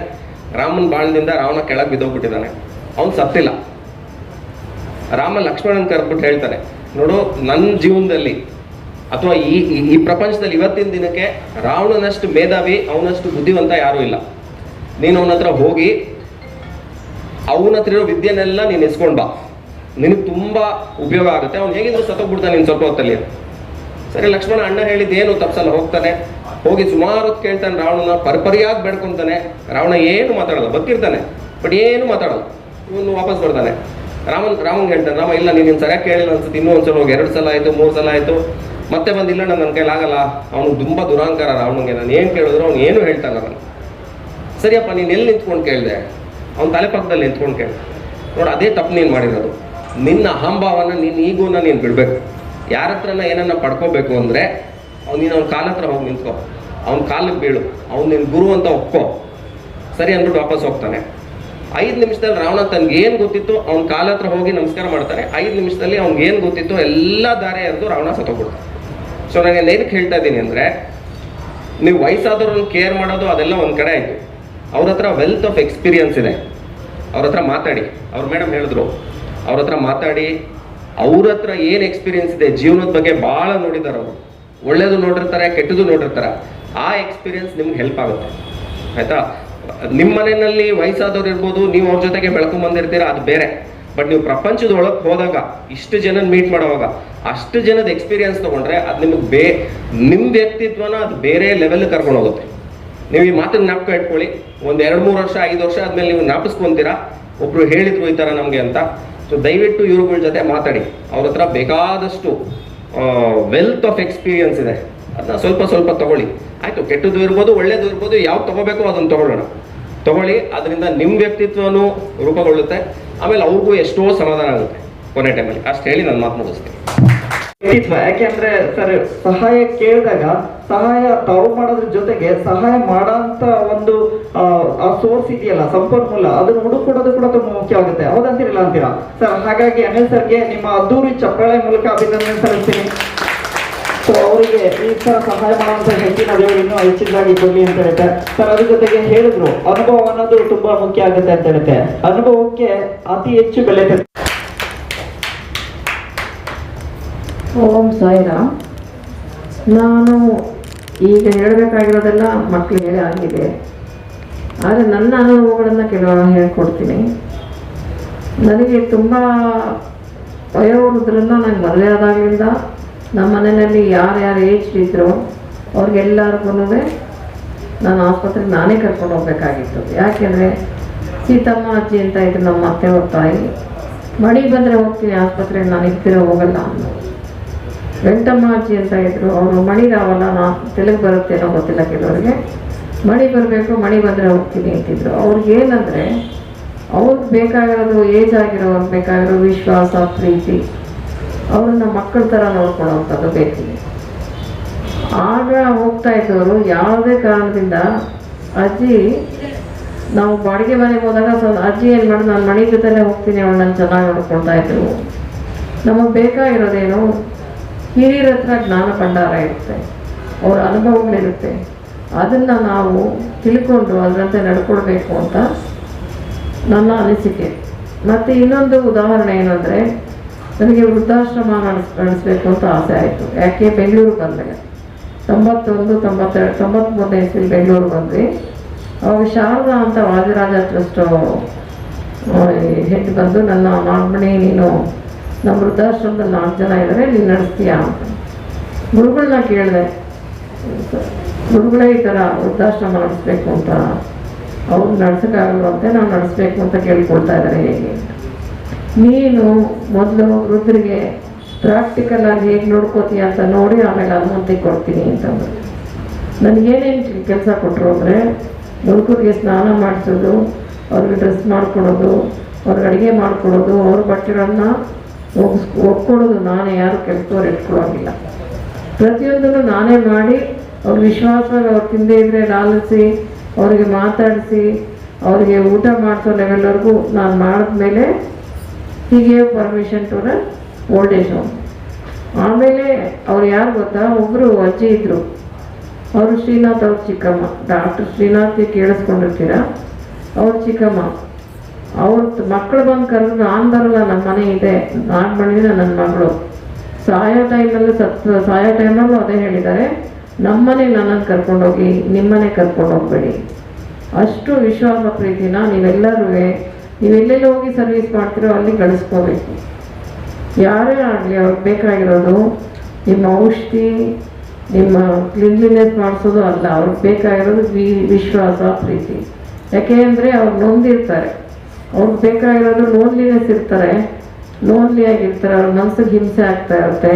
ರಾಮನ ಬಾಣದಿಂದ ರಾವಣ ಕೆಳಗೆ ಬಿದ್ದೋಗ್ಬಿಟ್ಟಿದ್ದಾನೆ, ಅವ್ನು ಸತ್ತಿಲ್ಲ. ರಾಮ ಲಕ್ಷ್ಮಣನ ಕರೆದ್ಬಿಟ್ಟು ಹೇಳ್ತಾನೆ, ನೋಡು ನನ್ನ ಜೀವನದಲ್ಲಿ ಅಥವಾ ಈ ಪ್ರಪಂಚದಲ್ಲಿ ಇವತ್ತಿನ ದಿನಕ್ಕೆ ರಾವಣನಷ್ಟು ಮೇಧಾವಿ, ಅವನಷ್ಟು ಬುದ್ಧಿವಂತ ಯಾರೂ ಇಲ್ಲ. ನೀನು ಅವನ ಹತ್ರ ಹೋಗಿ ಅವನ ಹತ್ರ ಇರೋ ವಿದ್ಯೆನೆಲ್ಲ ನೀನು ಇಸ್ಕೊಂಡು ಬಾ, ನಿನಗೆ ತುಂಬ ಉಪಯೋಗ ಆಗುತ್ತೆ. ಅವ್ನು ಹೇಗಿದ್ರು ಸತ್ತೋಗ್ಬಿಡ್ತಾನೆ ನೀನು ಸ್ವಲ್ಪ ಹೊತ್ತಲ್ಲಿ. ಸರಿ, ಲಕ್ಷ್ಮಣ ಅಣ್ಣ ಹೇಳಿದ್ದೇನು ತಪ್ಸಲ್ಲ, ಹೋಗ್ತಾನೆ. ಹೋಗಿ ಸುಮಾರು ಹೊತ್ತು ಕೇಳ್ತಾನೆ ರಾವಣನ, ಪರಿಪರಿಯಾಗಿ ಬೇಡ್ಕೊತಾನೆ. ರಾವಣ ಏನು ಮಾತಾಡೋಲ್ಲ, ಬದುಕಿರ್ತಾನೆ ಬಟ್ ಏನು ಮಾತಾಡೋಲ್ಲ. ಇವನು ವಾಪಸ್ ಬರ್ತಾನೆ. ರಾಮನ್ಗೆ ಹೇಳ್ತಾನೆ, ರಾಮ ಇಲ್ಲ ನೀನು ಸರಿಯಾಗಿ ಕೇಳಿಲ್ಲ ಅನ್ಸುತ್ತೆ, ಇನ್ನೂ ಒಂದ್ಸಲ ಹೋಗಿ 2 ಸಲ ಆಯಿತು 3 ಸಲ ಆಯಿತು, ಮತ್ತೆ ಬಂದಿಲ್ಲ, ನನ್ನ ಕೈಲಾಗಲ್ಲ. ಅವನು ತುಂಬ ದುರಾಂಕಾರ ರಾವಣನಿಗೆ. ನಾನು ಏನು ಕೇಳಿದ್ರು ಅವ್ನು ಏನು ಹೇಳ್ತಾನೆ. ನಾನು ಸರಿಯಪ್ಪ ನೀನು ಎಲ್ಲಿ ನಿಂತ್ಕೊಂಡು ಕೇಳಿದೆ? ಅವ್ನ ತಲೆ ಪಕ್ಕದಲ್ಲಿ ನಿಂತ್ಕೊಂಡು ಕೇಳಿದೆ. ನೋಡಿ, ಅದೇ ತಪ್ಪು ನೀನು ಮಾಡಿರೋದು. ನಿನ್ನ ಅಹಂಭಾವನ, ನಿನ್ನ ಈಗೋನ ನೀನು ಬಿಡಬೇಕು. ಯಾರ ಹತ್ರನ ಏನನ್ನ ಪಡ್ಕೋಬೇಕು ಅಂದರೆ ನೀನು ಅವ್ನ ಕಾಲ ಹತ್ರ ಹೋಗಿ ನಿಂತ್ಕೋ, ಅವ್ನ ಕಾಲಿಗೆ ಬೀಳು, ಅವ್ನು ನಿನ್ನ ಗುರು ಅಂತ ಒಪ್ಕೋ. ಸರಿ ಅಂದ್ಬಿಟ್ಟು ವಾಪಸ್ ಹೋಗ್ತಾನೆ. 5 ನಿಮಿಷದಲ್ಲಿ ರಾವಣ ತನ್ಗೇನು ಗೊತ್ತಿತ್ತು ಅವ್ನ ಕಾಲ ಹತ್ರ ಹೋಗಿ ನಮಸ್ಕಾರ ಮಾಡ್ತಾನೆ. 5 ನಿಮಿಷದಲ್ಲಿ ಅವ್ನಿಗೇನು ಗೊತ್ತಿತ್ತು ಎಲ್ಲ ದಾರಿ ಎರೆದು ರಾವಣ ಸತ್ತೋಗ್ಬಿಡ್ತಾನೆ. ಸೊ ನಾನು ಏನಕ್ಕೆ ಹೇಳ್ತಾ ಇದ್ದೀನಿ ಅಂದರೆ, ನೀವು ವಯಸ್ಸಾದವ್ರನ್ನ ಕೇರ್ ಮಾಡೋದು ಅದೆಲ್ಲ ಒಂದು ಕಡೆ ಆಯಿತು. ಅವ್ರ ಹತ್ರ ವೆಲ್ತ್ ಆಫ್ ಎಕ್ಸ್ಪೀರಿಯನ್ಸ್ ಇದೆ, ಅವ್ರ ಹತ್ರ ಮಾತಾಡಿ. ಅವ್ರ ಮೇಡಮ್ ಹೇಳಿದ್ರು, ಅವ್ರ ಹತ್ರ ಮಾತಾಡಿ. ಅವ್ರ ಹತ್ರ ಏನು ಎಕ್ಸ್ಪೀರಿಯನ್ಸ್ ಇದೆ, ಜೀವನದ ಬಗ್ಗೆ ಭಾಳ ನೋಡಿದ್ದಾರೆ ಅವರು. ಒಳ್ಳೇದು ನೋಡಿರ್ತಾರೆ, ಕೆಟ್ಟದ್ದು ನೋಡಿರ್ತಾರೆ. ಆ ಎಕ್ಸ್ಪೀರಿಯನ್ಸ್ ನಿಮ್ಗೆ ಹೆಲ್ಪ್ ಆಗುತ್ತೆ ಆಯಿತಾ. ನಿಮ್ಮ ಮನೆಯಲ್ಲಿ ವಯಸ್ಸಾದವ್ರು ಇರ್ಬೋದು, ನೀವು ಅವ್ರ ಜೊತೆಗೆ ಬೆಳ್ಕೊಂಬಂದಿರ್ತೀರ, ಅದು ಬೇರೆ. ಬಟ್ ನೀವು ಪ್ರಪಂಚದ ಒಳಗೆ ಹೋದಾಗ, ಇಷ್ಟು ಜನನ ಮೀಟ್ ಮಾಡೋವಾಗ, ಅಷ್ಟು ಜನದ ಎಕ್ಸ್ಪೀರಿಯನ್ಸ್ ತೊಗೊಂಡ್ರೆ ಅದು ನಿಮಗೆ ನಿಮ್ಮ ವ್ಯಕ್ತಿತ್ವನ ಅದು ಬೇರೆ ಲೆವೆಲ್ಗೆ ಕರ್ಕೊಂಡು ಹೋಗುತ್ತೆ. ನೀವು ಈ ಮಾತನ್ನ ಜ್ಞಾಪಕ ಇಟ್ಕೊಳ್ಳಿ. ಒಂದು 2-3 ವರ್ಷ 5 ವರ್ಷ ಆದಮೇಲೆ ನೀವು ಜ್ಞಾಪಿಸ್ಕೊತೀರಾ, ಒಬ್ರು ಹೇಳಿದ್ರು ಈ ಥರ ನಮಗೆ ಅಂತ. ಸೊ ದಯವಿಟ್ಟು ಇವ್ರುಗಳ ಜೊತೆ ಮಾತಾಡಿ. ಅವ್ರ ಹತ್ರ ಬೇಕಾದಷ್ಟು ವೆಲ್ತ್ ಆಫ್ ಎಕ್ಸ್ಪೀರಿಯನ್ಸ್ ಇದೆ, ಅದನ್ನ ಸ್ವಲ್ಪ ಸ್ವಲ್ಪ ತೊಗೊಳ್ಳಿ. ಆಯಿತು, ಕೆಟ್ಟದ್ದು ಇರ್ಬೋದು, ಒಳ್ಳೇದು ಇರ್ಬೋದು, ಯಾವ್ದು ತೊಗೋಬೇಕೋ ಅದನ್ನು ತೊಗೊಳ್ಳಿ. ಅದರಿಂದ ನಿಮ್ಮ ವ್ಯಕ್ತಿತ್ವನೂ ರೂಪುಗೊಳ್ಳುತ್ತೆ. ಆಮೇಲೆ ಅವ್ರಿಗೂ ಎಷ್ಟೋ ಸಮಾಧಾನ ಆಗುತ್ತೆ ಕೊನೆ ಟೈಮಲ್ಲಿ. ಅಷ್ಟು ಹೇಳಿ ನನ್ನ ಮಾತು ಮುಗಿಸ್ತೀನಿ. ವ್ಯಕ್ತಿತ್ವ ಯಾಕೆಂದ್ರೆ ಸರ್, ಸಹಾಯ ಕೇಳಿದಾಗ ಸಹಾಯ ತಾವು ಮಾಡೋದ್ರ ಜೊತೆಗೆ ಸಹಾಯ ಮಾಡೋಂಥ ಒಂದು ಆ ಸೋರ್ಸ್ ಇದೆಯಲ್ಲ, ಸಂಪನ್ಮೂಲ, ಅದನ್ನು ಹುಡುಕೊಡೋದು ಕೂಡ ತುಂಬಾ ಮುಖ್ಯವಾಗುತ್ತೆ. ಹೌದಂತೀರಿಲ್ಲ ಅಂತೀರಾ ಸರ್? ಹಾಗಾಗಿ ಅನಿಲ್ ಸರ್ಗೆ ನಿಮ್ಮ ಅದ್ದೂರಿ ಚಪ್ಪಾಳೆ ಮೂಲಕ ಅಭಿನಂದನೆ ಸಲ್ಲಿಸ್ತೀನಿ. ಸೊ ಅವರಿಗೆ ಈ ತರ ಸಹಾಯ ಮಾಡುವಂತ ಹೆಚ್ಚಿನ ದೇವರು ಇನ್ನೂ ಹೆಚ್ಚಿನದಾಗಿ ಕೊಡ್ಲಿ ಅಂತ ಹೇಳುತ್ತೆ ಸರ್. ಅದ್ರ ಜೊತೆಗೆ ಹೇಳಿದ್ರು ಅನುಭವ ಅನ್ನೋದು ತುಂಬಾ ಮುಖ್ಯ ಆಗುತ್ತೆ ಅಂತ ಹೇಳುತ್ತೆ. ಅನುಭವಕ್ಕೆ ಅತಿ ಹೆಚ್ಚು ಬೆಲೆ. ಓಂ ಸಾಯಿರಾಮ್. ನಾನು ಈಗ ಹೇಳಬೇಕಾಗಿರೋದೆಲ್ಲ ಮಕ್ಕಳು ಹೇಳಿ ಆಗಿದೆ, ಆದರೆ ನನ್ನ ಅನುಭವಗಳನ್ನು ಕೆಲವು ಹೇಳ್ಕೊಡ್ತೀನಿ. ನನಗೆ ತುಂಬ ವಯೋವೃದ್ಧರನ್ನ ನಂಗೆ ಮದುವೆ ಆದಾಗಲಿಂದ ನಮ್ಮ ಮನೆಯಲ್ಲಿ ಯಾರ್ಯಾರು ಏಜ್ ಇದ್ರು ಅವ್ರಿಗೆಲ್ಲರಿಗೂ ನಾನು ಆಸ್ಪತ್ರೆಗೆ ನಾನೇ ಕರ್ಕೊಂಡು ಹೋಗ್ಬೇಕಾಗಿತ್ತು. ಯಾಕೆಂದರೆ ಸೀತಮ್ಮ ಅಜ್ಜಿ ಅಂತ ಇದ್ರು ನಮ್ಮ ಅತ್ತೆಯವ್ರ ತಾಯಿ. ಮಡಿ ಬಂದರೆ ಹೋಗ್ತೀನಿ ಆಸ್ಪತ್ರೆಗೆ, ನಾನು ಇರ್ತಿರೋ ಹೋಗಲ್ಲ ಅನ್ನೋ. ವೆಂಕಟಮ್ಮ ಅಜ್ಜಿ ಅಂತ ಇದ್ರು, ಅವರು ಮಣಿ ರಾವಲ್ಲ, ತೆಲುಗು ಬರುತ್ತೇನೋ ಗೊತ್ತಿಲ್ಲ ಕೆಲವರಿಗೆ, ಮಣಿ ಬರಬೇಕು, ಮಣಿ ಬಂದರೆ ಹೋಗ್ತೀನಿ ಅಂತಿದ್ರು. ಅವ್ರಿಗೇನಂದರೆ ಅವ್ರಿಗೆ ಬೇಕಾಗಿರೋದು, ಏಜ್ ಆಗಿರೋವ್ರಿಗೆ ಬೇಕಾಗಿರೋ ವಿಶ್ವಾಸ, ಪ್ರೀತಿ, ಅವ್ರನ್ನ ಮಕ್ಕಳ ಥರ ನೋಡ್ಕೊಳ್ಳೋವಂಥದ್ದು ಬೇಕಿದೆ. ಆಗ ಹೋಗ್ತಾ ಇದ್ದವರು ಯಾವುದೇ ಕಾರಣದಿಂದ ಅಜ್ಜಿ, ನಾವು ಬಾಡಿಗೆ ಮನೆಗೆ ಹೋದಾಗ ಅಜ್ಜಿ ಏನು ಮಾಡಿ, ನಾನು ಮನೆ ಜೊತೆಲೇ ಹೋಗ್ತೀನಿ, ಅವಳು ನನ್ನ ಚೆನ್ನಾಗಿ ನೋಡ್ಕೊಳ್ತಾ ಇದ್ರು. ನಮಗೆ ಬೇಕಾಗಿರೋದೇನು, ಹಿರಿಯರ ಹತ್ರ ಜ್ಞಾನ ಭಂಡಾರ ಇರುತ್ತೆ, ಅವರ ಅನುಭವಗಳಿರುತ್ತೆ, ಅದನ್ನು ನಾವು ತಿಳ್ಕೊಂಡು ಅದರಂತೆ ನಡ್ಕೊಳ್ಬೇಕು ಅಂತ ನನ್ನ ಅನಿಸಿಕೆ. ಮತ್ತು ಇನ್ನೊಂದು ಉದಾಹರಣೆ ಏನಂದರೆ, ನನಗೆ ವೃದ್ಧಾಶ್ರಮ ನಡೆಸಬೇಕು ಅಂತ ಆಸೆ ಆಯಿತು. ಯಾಕೆ ಬೆಂಗಳೂರು ಬಂದಾಗ 93 ಇಸ್ವಿಲಿ ಬೆಂಗಳೂರು ಬಂದ್ವಿ. ಅವಾಗ ಶಾರದಾ ಅಂತ ವಾದಿರಾಜ ಟ್ರಸ್ಟ್ ಹೆಡ್ ಬಂದು ನನ್ನ ಮಾಮಣಿ, ನೀನು ನಮ್ಮ ವೃದ್ಧಾಶ್ರಮದಲ್ಲಿ 4 ಜನ ಇದ್ದಾರೆ, ನೀನು ನಡೆಸ್ತೀಯಾ ಅಂತ. ಗುರುಗಳನ್ನ ಕೇಳಿದೆ, ಗುರುಗಳೇ ಈ ಥರ ವೃದ್ಧಾಶ್ರಮ ನಡೆಸ್ಬೇಕು ಅಂತ, ಅವ್ರು ನಡೆಸೋಕ್ಕಾಗಲ್ವಂತೆ, ನಾವು ನಡೆಸ್ಬೇಕು ಅಂತ ಕೇಳ್ಕೊಳ್ತಾ ಇದ್ದಾರೆ, ಹೇಗೆ? ನೀನು ಮೊದಲು ವೃದ್ಧರಿಗೆ ಪ್ರಾಕ್ಟಿಕಲ್ ಆಗಿ ಹೇಗೆ ನೋಡ್ಕೋತೀಯ ಅಂತ ನೋಡಿ ಆಮೇಲೆ ಅನುಮತಿ ಕೊಡ್ತೀನಿ ಅಂತಂದ್ರು. ನನಗೇನೇನು ಕೆಲಸ ಕೊಟ್ಟರು ಅಂದರೆ, ಮುದುಕರಿಗೆ ಸ್ನಾನ ಮಾಡಿಸೋದು, ಅವ್ರಿಗೆ ಡ್ರೆಸ್ ಮಾಡಿಕೊಡೋದು, ಅವ್ರಿಗೆ ಅಡುಗೆ ಮಾಡಿಕೊಡೋದು, ಅವ್ರ ಬಟ್ಟೆಗಳನ್ನ ಒಪ್ಕೊಳ್ಳೋದು ನಾನೇ, ಯಾರು ಕೆಲಸದವ್ರು ಇಟ್ಕೊಳ್ಳೋಂಗಿಲ್ಲ. ಪ್ರತಿಯೊಂದನ್ನು ನಾನೇ ಮಾಡಿ ಅವ್ರ ವಿಶ್ವಾಸ, ಅವ್ರು ತಿಂದೇ ಇದ್ದರೆ ಲಾಲಿಸಿ, ಅವರಿಗೆ ಮಾತಾಡಿಸಿ, ಅವರಿಗೆ ಊಟ ಮಾಡಿಸೋ ಲೆವೆಲ್ವರೆಗೂ ನಾನು ಮಾಡಿದ್ಮೇಲೆ ಹೀಗೆ permission to the old age home. ಆಮೇಲೆ ಅವ್ರು ಯಾರು ಗೊತ್ತಾ, ಒಬ್ಬರು ಅಜ್ಜಿ ಇದ್ದರು, ಅವರು ಶ್ರೀನಾಥ್ ಅವ್ರ ಚಿಕ್ಕಮ್ಮ, ಡಾಕ್ಟರ್ ಶ್ರೀನಾಥ್ ಕೇಳಿಸ್ಕೊಂಡಿರ್ತೀರ, ಅವ್ರ ಚಿಕ್ಕಮ್ಮ. ಅವ್ರ ಮಕ್ಕಳು ಬಂದು ಕರೆದು, ನಾನು ಬರಲ್ಲ, ನಮ್ಮ ಮನೆ ಇದೆ, ನಾನು ಬಂದಿದ್ದೆ, ನನ್ನ ಮಗಳು ಸಾಯೋ ಟೈಮಲ್ಲೂ ಅದೇ ಹೇಳಿದ್ದಾರೆ, ನಮ್ಮನೆಗೆ ನನ್ನನ್ನು ಕರ್ಕೊಂಡೋಗಿ, ನಿಮ್ಮನೆ ಕರ್ಕೊಂಡು ಹೋಗ್ಬೇಡಿ. ಅಷ್ಟು ವಿಶ್ವಾಸ ಪ್ರೀತಿನ ನೀವೆಲ್ಲರೂ ನೀವೆಲ್ಲೆಲ್ಲ ಹೋಗಿ ಸರ್ವಿಸ್ ಮಾಡ್ತೀರೋ ಅಲ್ಲಿ ಗಳಿಸ್ಕೋಬೇಕು. ಯಾರೇ ಆಗಲಿ ಅವ್ರಿಗೆ ಬೇಕಾಗಿರೋದು ನಿಮ್ಮ ಔಷಧಿ, ನಿಮ್ಮ ಕ್ಲೀನ್ಲಿನೆಸ್ ಮಾಡಿಸೋದು ಅಲ್ಲ, ಅವ್ರಿಗೆ ಬೇಕಾಗಿರೋದು ವಿಶ್ವಾಸ, ಪ್ರೀತಿ. ಯಾಕೆಂದರೆ ಅವ್ರು ನೊಂದಿರ್ತಾರೆ, ಅವ್ರಿಗೆ ಬೇಕಾಗಿರೋದು ಲೋನ್ಲಿನೆಸ್ ಇರ್ತಾರೆ, ಲೋನ್ಲಿಯಾಗಿರ್ತಾರೆ, ಅವ್ರ ಮನಸ್ಸಿಗೆ ಹಿಂಸೆ ಆಗ್ತಾ ಇರುತ್ತೆ,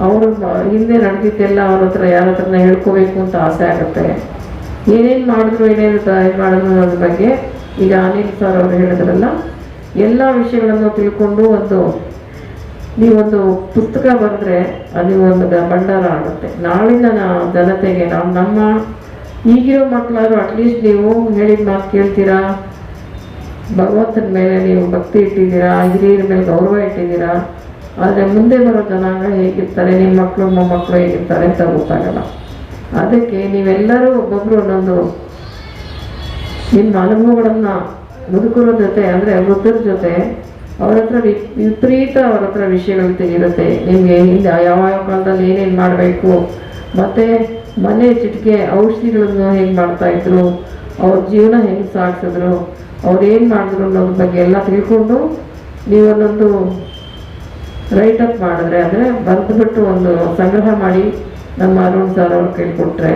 ಅವರು ಹಿಂದೆ ನಡೆದಿದ್ದೆಲ್ಲ ಅವ್ರ ಹತ್ರ ಯಾರ ಹತ್ರನ ಹೇಳ್ಕೋಬೇಕು ಅಂತ ಆಸೆ ಆಗುತ್ತೆ. ಏನೇನು ಮಾಡಿದ್ರು, ಏನೇನು ಮಾಡಿದ್ರು ಅನ್ನೋದ್ರ ಬಗ್ಗೆ ಈಗ ಅನಿಲ್ ಸರ್ ಅವರು ಹೇಳಿದ್ರಲ್ಲ, ಎಲ್ಲ ವಿಷಯಗಳನ್ನು ತಿಳ್ಕೊಂಡು ನೀವೊಂದು ಪುಸ್ತಕ ಬರೆದ್ರೆ ಅದು ಒಂದು ಭಂಡಾರ ಆಗುತ್ತೆ. ನಾಳಿನ ಜನತೆಗೆ ನಮ್ಮ ಈಗಿರೋ ಮಕ್ಕಳಾದ್ರು ಅಟ್ಲೀಸ್ಟ್ ನೀವು ಹೇಳಿದ ಮಾತು ಕೇಳ್ತೀರಾ, ಭಗವಂತನ ಮೇಲೆ ನೀವು ಭಕ್ತಿ ಇಟ್ಟಿದ್ದೀರಾ, ಹಿರಿಯರ ಮೇಲೆ ಗೌರವ ಇಟ್ಟಿದ್ದೀರಾ. ಆದರೆ ಮುಂದೆ ಬರೋ ಜನಾಂಗ ಹೇಗಿರ್ತಾರೆ, ನಿಮ್ಮ ಮಕ್ಕಳು ಮೊಮ್ಮಕ್ಕಳು ಹೇಗಿರ್ತಾರೆ ಅಂತ ಗೊತ್ತಾಗಲ್ಲ. ಅದಕ್ಕೆ ನೀವೆಲ್ಲರೂ ಒಬ್ಬೊಬ್ಬರು ಒಂದೊಂದು ನಿಮ್ಮ ಅನುಭವಗಳನ್ನು ಮುದುಕರ ಜೊತೆ, ಅಂದರೆ ವೃದ್ಧರ ಜೊತೆ, ಅವ್ರ ಹತ್ರ ವಿಪರೀತ ಅವ್ರ ಹತ್ರ ವಿಷಯಗಳು ಇರುತ್ತೆ. ನಿಮಗೆ ಹಿಂದೆ ಯಾವ ಕಾಲದಲ್ಲಿ ಏನೇನು ಮಾಡಬೇಕು, ಮತ್ತು ಮನೆ ಚಿಟಿಕೆ ಔಷಧಿಗಳನ್ನು ಹೇಗೆ ಮಾಡ್ತಾಯಿದ್ರು, ಅವ್ರ ಜೀವನ ಹೆಂಗೆ ಸಾಗಿಸಿದ್ರು, ಅವ್ರು ಏನು ಮಾಡಿದ್ರು ಅನ್ನೋದ್ರ ಬಗ್ಗೆ ಎಲ್ಲ ತಿಳ್ಕೊಂಡು ನೀವೊಂದೊಂದು ರೈಟಪ್ ಮಾಡಿದ್ರೆ, ಅಂದರೆ ಬರೆದುಬಿಟ್ಟು ಒಂದು ಸಂಗ್ರಹ ಮಾಡಿ ನಮ್ಮ ಅರುಣ್ ಸರ್ ಅವ್ರು ಕೇಳಿಕೊಟ್ರೆ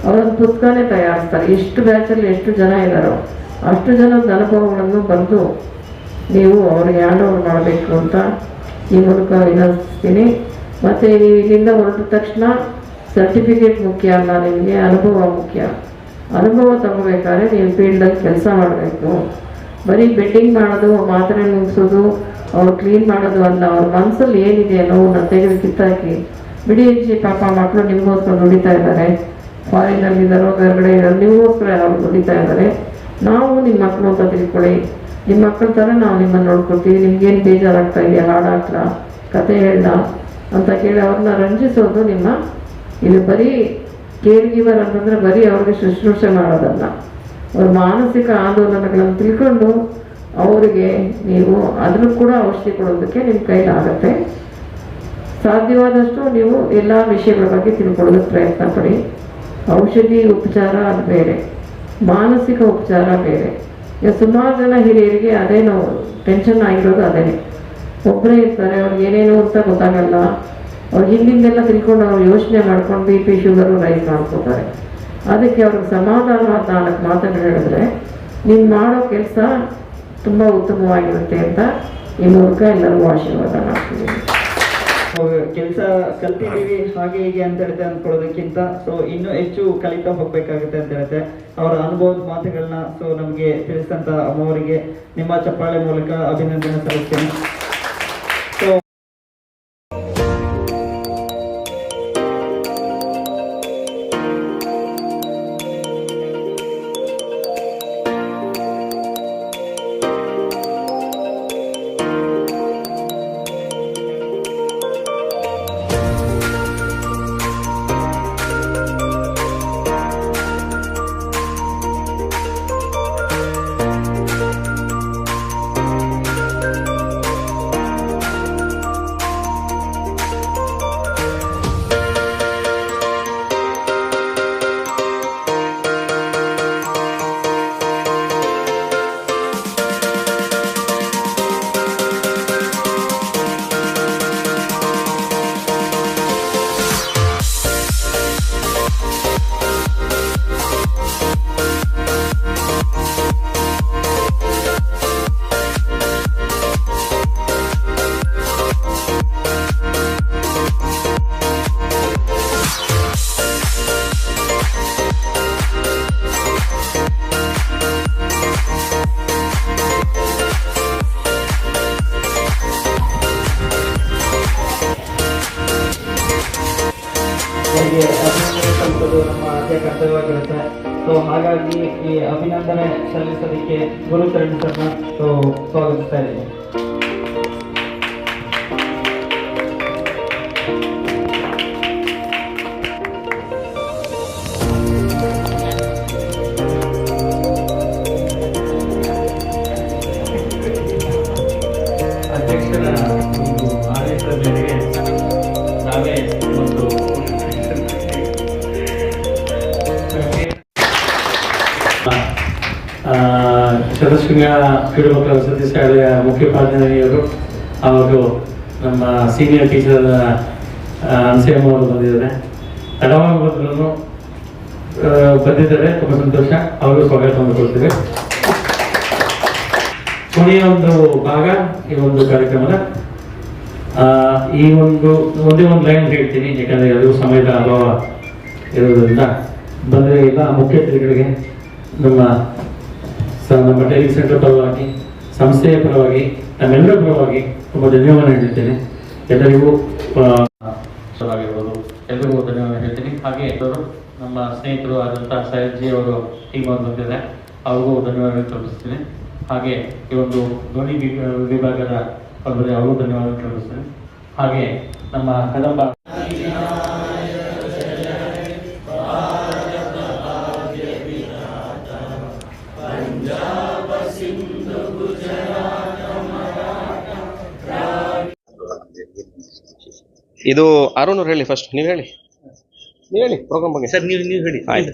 ಅವರೊಂದು ಪುಸ್ತಕನೇ ತಯಾರಿಸ್ತಾರೆ. ಎಷ್ಟು ಬ್ಯಾಚಲ್ಲಿ ಎಷ್ಟು ಜನ ಇದ್ದಾರೋ ಅಷ್ಟು ಜನದ ಅನುಭವಗಳನ್ನು ಬರೆದು ನೀವು ಅವ್ರಿಗೆ ಹ್ಯಾಂಡ್ ಓವರ್ ಮಾಡಬೇಕು ಅಂತ ಈ ಮೂಲಕ ವಿನಂತಿಸ್ತೀನಿ. ಮತ್ತು ನೀವು ಇಲ್ಲಿಂದ ಹೊರಟ ತಕ್ಷಣ ಸರ್ಟಿಫಿಕೇಟ್ ಮುಖ್ಯ ಅಲ್ಲ, ನಿಮಗೆ ಅನುಭವ ಮುಖ್ಯ. ಅನುಭವ ತಗೋಬೇಕಾದ್ರೆ ನೀವು ಫೀಲ್ಡಲ್ಲಿ ಕೆಲಸ ಮಾಡಬೇಕು. ಬರೀ ಬೆಡ್ಡಿಂಗ್ ಮಾಡೋದು, ಮಾತ್ರೆ ನುಗ್ಸೋದು, ಅವ್ರು ಕ್ಲೀನ್ ಮಾಡೋದು ಅಲ್ಲ, ಅವ್ರ ಮನಸ್ಸಲ್ಲಿ ಏನಿದೆ ನೋವನ್ನ ತೆಗೆದು ಕಿತ್ತಾಕಿ ಬಿಡಿ ಪಾಪ ಮಕ್ಕಳು ನಿಮಗೋಸ್ಕರ ದುಡಿತಾ ಇದ್ದಾರೆ, ಫಾರಿನಲ್ಲಿದ್ದಾರೋ ಹೊರಗಡೆ ಇದ್ದಾರೆ, ನಿಮಗೋಸ್ಕರ ಯಾರು ದುಡಿತಾ ಇದ್ದಾರೆ. ನಾವು ನಿಮ್ಮ ಮಕ್ಕಳು ಅಂತ ತಿಳ್ಕೊಳ್ಳಿ, ನಿಮ್ಮ ಮಕ್ಕಳ ಥರ ನಾವು ನಿಮ್ಮನ್ನು ನೋಡ್ಕೊತೀವಿ. ನಿಮ್ಗೇನು ಬೇಜಾರಾಗ್ತಾ ಇದೆಯಾ, ಹಾಡಾಕ್ಲ, ಕತೆ ಹೇಳ್ದ ಅಂತ ಕೇಳಿ ಅವ್ರನ್ನ ರಂಜಿಸೋದು ನಿಮ್ಮ ಇದು. ಬರೀ ಕೇರ್ ಗಿವರ್ ಅಂತಂದರೆ ಬರೀ ಅವ್ರಿಗೆ ಶುಶ್ರೂಷೆ ಮಾಡೋದಲ್ಲ, ಅವ್ರ ಮಾನಸಿಕ ಆಂದೋಲನಗಳನ್ನು ತಿಳ್ಕೊಂಡು ಅವರಿಗೆ ನೀವು ಅದನ್ನು ಕೂಡ ಔಷಧಿ ಕೊಡೋದಕ್ಕೆ ನಿಮ್ಮ ಕೈಲಾಗತ್ತೆ. ಸಾಧ್ಯವಾದಷ್ಟು ನೀವು ಎಲ್ಲ ವಿಷಯಗಳ ಬಗ್ಗೆ ತಿಳ್ಕೊಳ್ಳೋದಕ್ಕೆ ಪ್ರಯತ್ನ ಪಡಿ. ಔಷಧಿ ಉಪಚಾರ ಅದು ಬೇರೆ, ಮಾನಸಿಕ ಉಪಚಾರ ಬೇರೆ. ಈಗ ಸುಮಾರು ಜನ ಹಿರಿಯರಿಗೆ ಅದೇನೋ ಟೆನ್ಷನ್ ಆಗಿರೋದು ಅದೇನೆ. ಒಬ್ಬರೇ ಇರ್ತಾರೆ, ಅವ್ರಿಗೆ ಏನೇನು ಅಂತ ಗೊತ್ತಾಗಲ್ಲ. ಅವ್ರು ಹಿಂದಿಂದೆಲ್ಲ ತಿಳ್ಕೊಂಡು ಅವ್ರು ಯೋಚನೆ ಮಾಡ್ಕೊಂಡು BP ಶುಗರು ರೈಸ್ ಮಾಡ್ಕೋತಾರೆ. ಅದಕ್ಕೆ ಅವ್ರಿಗೆ ಸಮಾಧಾನವಾದ 4 ಮಾತುಗಳು ಹೇಳಿದ್ರೆ ನೀವು ಮಾಡೋ ಕೆಲಸ ತುಂಬ ಉತ್ತಮವಾಗಿರುತ್ತೆ ಅಂತ ಈ ಮೂಲಕ ಎಲ್ಲರಿಗೂ ಆಶೀರ್ವಾದ ಮಾಡ್ತಿದ್ದೀನಿ. ಕೆಲಸ ಕಲ್ತಿದ್ದೀವಿ ಹಾಗೆ ಹೀಗೆ ಅಂತ ಹೇಳುತ್ತೆ ಅಂದ್ಕೊಳ್ಳೋದಕ್ಕಿಂತ ಇನ್ನೂ ಹೆಚ್ಚು ಕಲಿತಾ ಹೋಗ್ಬೇಕಾಗುತ್ತೆ ಅಂತ ಹೇಳುತ್ತೆ. ಅವರ ಅನುಭವದ ಮಾತುಗಳನ್ನ ನಮಗೆ ತಿಳಿಸಿದಂಥ ಅಮ್ಮವರಿಗೆ ನಿಮ್ಮ ಚಪ್ಪಾಳೆ ಮೂಲಕ ಅಭಿನಂದನೆ ಸಲ್ಲಿಸ್ತೇನೆ. ಸಲ್ಲಿಸೋದು ನಮ್ಮ ಆದ್ಯ ಕರ್ತವ್ಯವಾಗಿರುತ್ತೆ. ಹಾಗಾಗಿ ಈ ಅಭಿನಂದನೆ ಸಲ್ಲಿಸೋದಕ್ಕೆ ಗುರುಚರಣ್ ಸರ್ನ ಸ್ವಾಗತಿಸ್ತಾ ಇದ್ದೀನಿ. ಅಧ್ಯಕ್ಷರ ಒಂದು ಆದೇಶದ ಮೇರೆಗೆ ನಾವೇ ಒಂದು ಶತಶೃಂಗ ಕ್ರೀಡಾ ಮಕ್ಕಳ ವಸತಿ ಶಾಲೆಯ ಮುಖ್ಯೋಪಾಧ್ಯಾಯರು ಹಾಗೂ ನಮ್ಮ ಸೀನಿಯರ್ ಟೀಚರ್ ಅನ್ಸೇಮ್ ಅವರು ಬಂದಿದ್ದಾರೆ. ತಡವಾಗಿ ಬಂದ್ರು ಬಂದಿದ್ದಾರೆ, ತುಂಬ ಸಂತೋಷ. ಅವರು ಸ್ವಾಗತ ಕೊಡ್ತೇವೆ. ಕೊನೆಯ ಒಂದು ಭಾಗ ಈ ಒಂದು ಕಾರ್ಯಕ್ರಮದ ಈ ಒಂದೇ ಒಂದು ಲೈನ್ ಹೇಳ್ತೀನಿ, ಯಾಕಂದರೆ ಅದು ಸಮಯದ ಅಭಾವ ಇರೋದ್ರಿಂದ. ಬಂದರೆ ಇಲ್ಲ ಮುಖ್ಯ ಅತಿಥಿಗಳಿಗೆ ನಮ್ಮ ಟ್ರೈನಿಂಗ್ ಸೆಂಟರ್ ಪರವಾಗಿ, ಸಂಸ್ಥೆಯ ಪರವಾಗಿ, ನಮ್ಮೆಲ್ಲರ ಪರವಾಗಿ ತುಂಬ ಧನ್ಯವಾದ ಹೇಳ್ತೇನೆ. ಎಲ್ಲರಿಗೂ ಎಲ್ಲರಿಗೂ ಧನ್ಯವಾದ ಹೇಳ್ತೀನಿ. ಹಾಗೆ ನಮ್ಮ ಸ್ನೇಹಿತರು ಆದಂಥ ಸೈಯದ್ಜಿ ಅವರು ಟೀಮ್ ಅವರು ಬಂದಿದ್ದಾರೆ, ಅವ್ರಿಗೂ ಧನ್ಯವಾದ ತಲುಪಿಸ್ತೀನಿ. ಹಾಗೆ ಈ ಒಂದು ಧ್ವನಿ ವಿಭಾಗದ ಅವ್ರಿಗೂ ಧನ್ಯವಾದ ತಲುಪಿಸ್ತೀನಿ. ಹಾಗೆ ನಮ್ಮ ಕದಂಬ ಇದು ಅರುಣ್ ಅವ್ರು ಹೇಳಿ, ಫಸ್ಟ್ ನೀವು ಹೇಳಿ ಪ್ರೋಗ್ರಾಮ್ ಬಗ್ಗೆ. ಸರ್ ನೀವು ಹೇಳಿ. ಆಯ್ತು.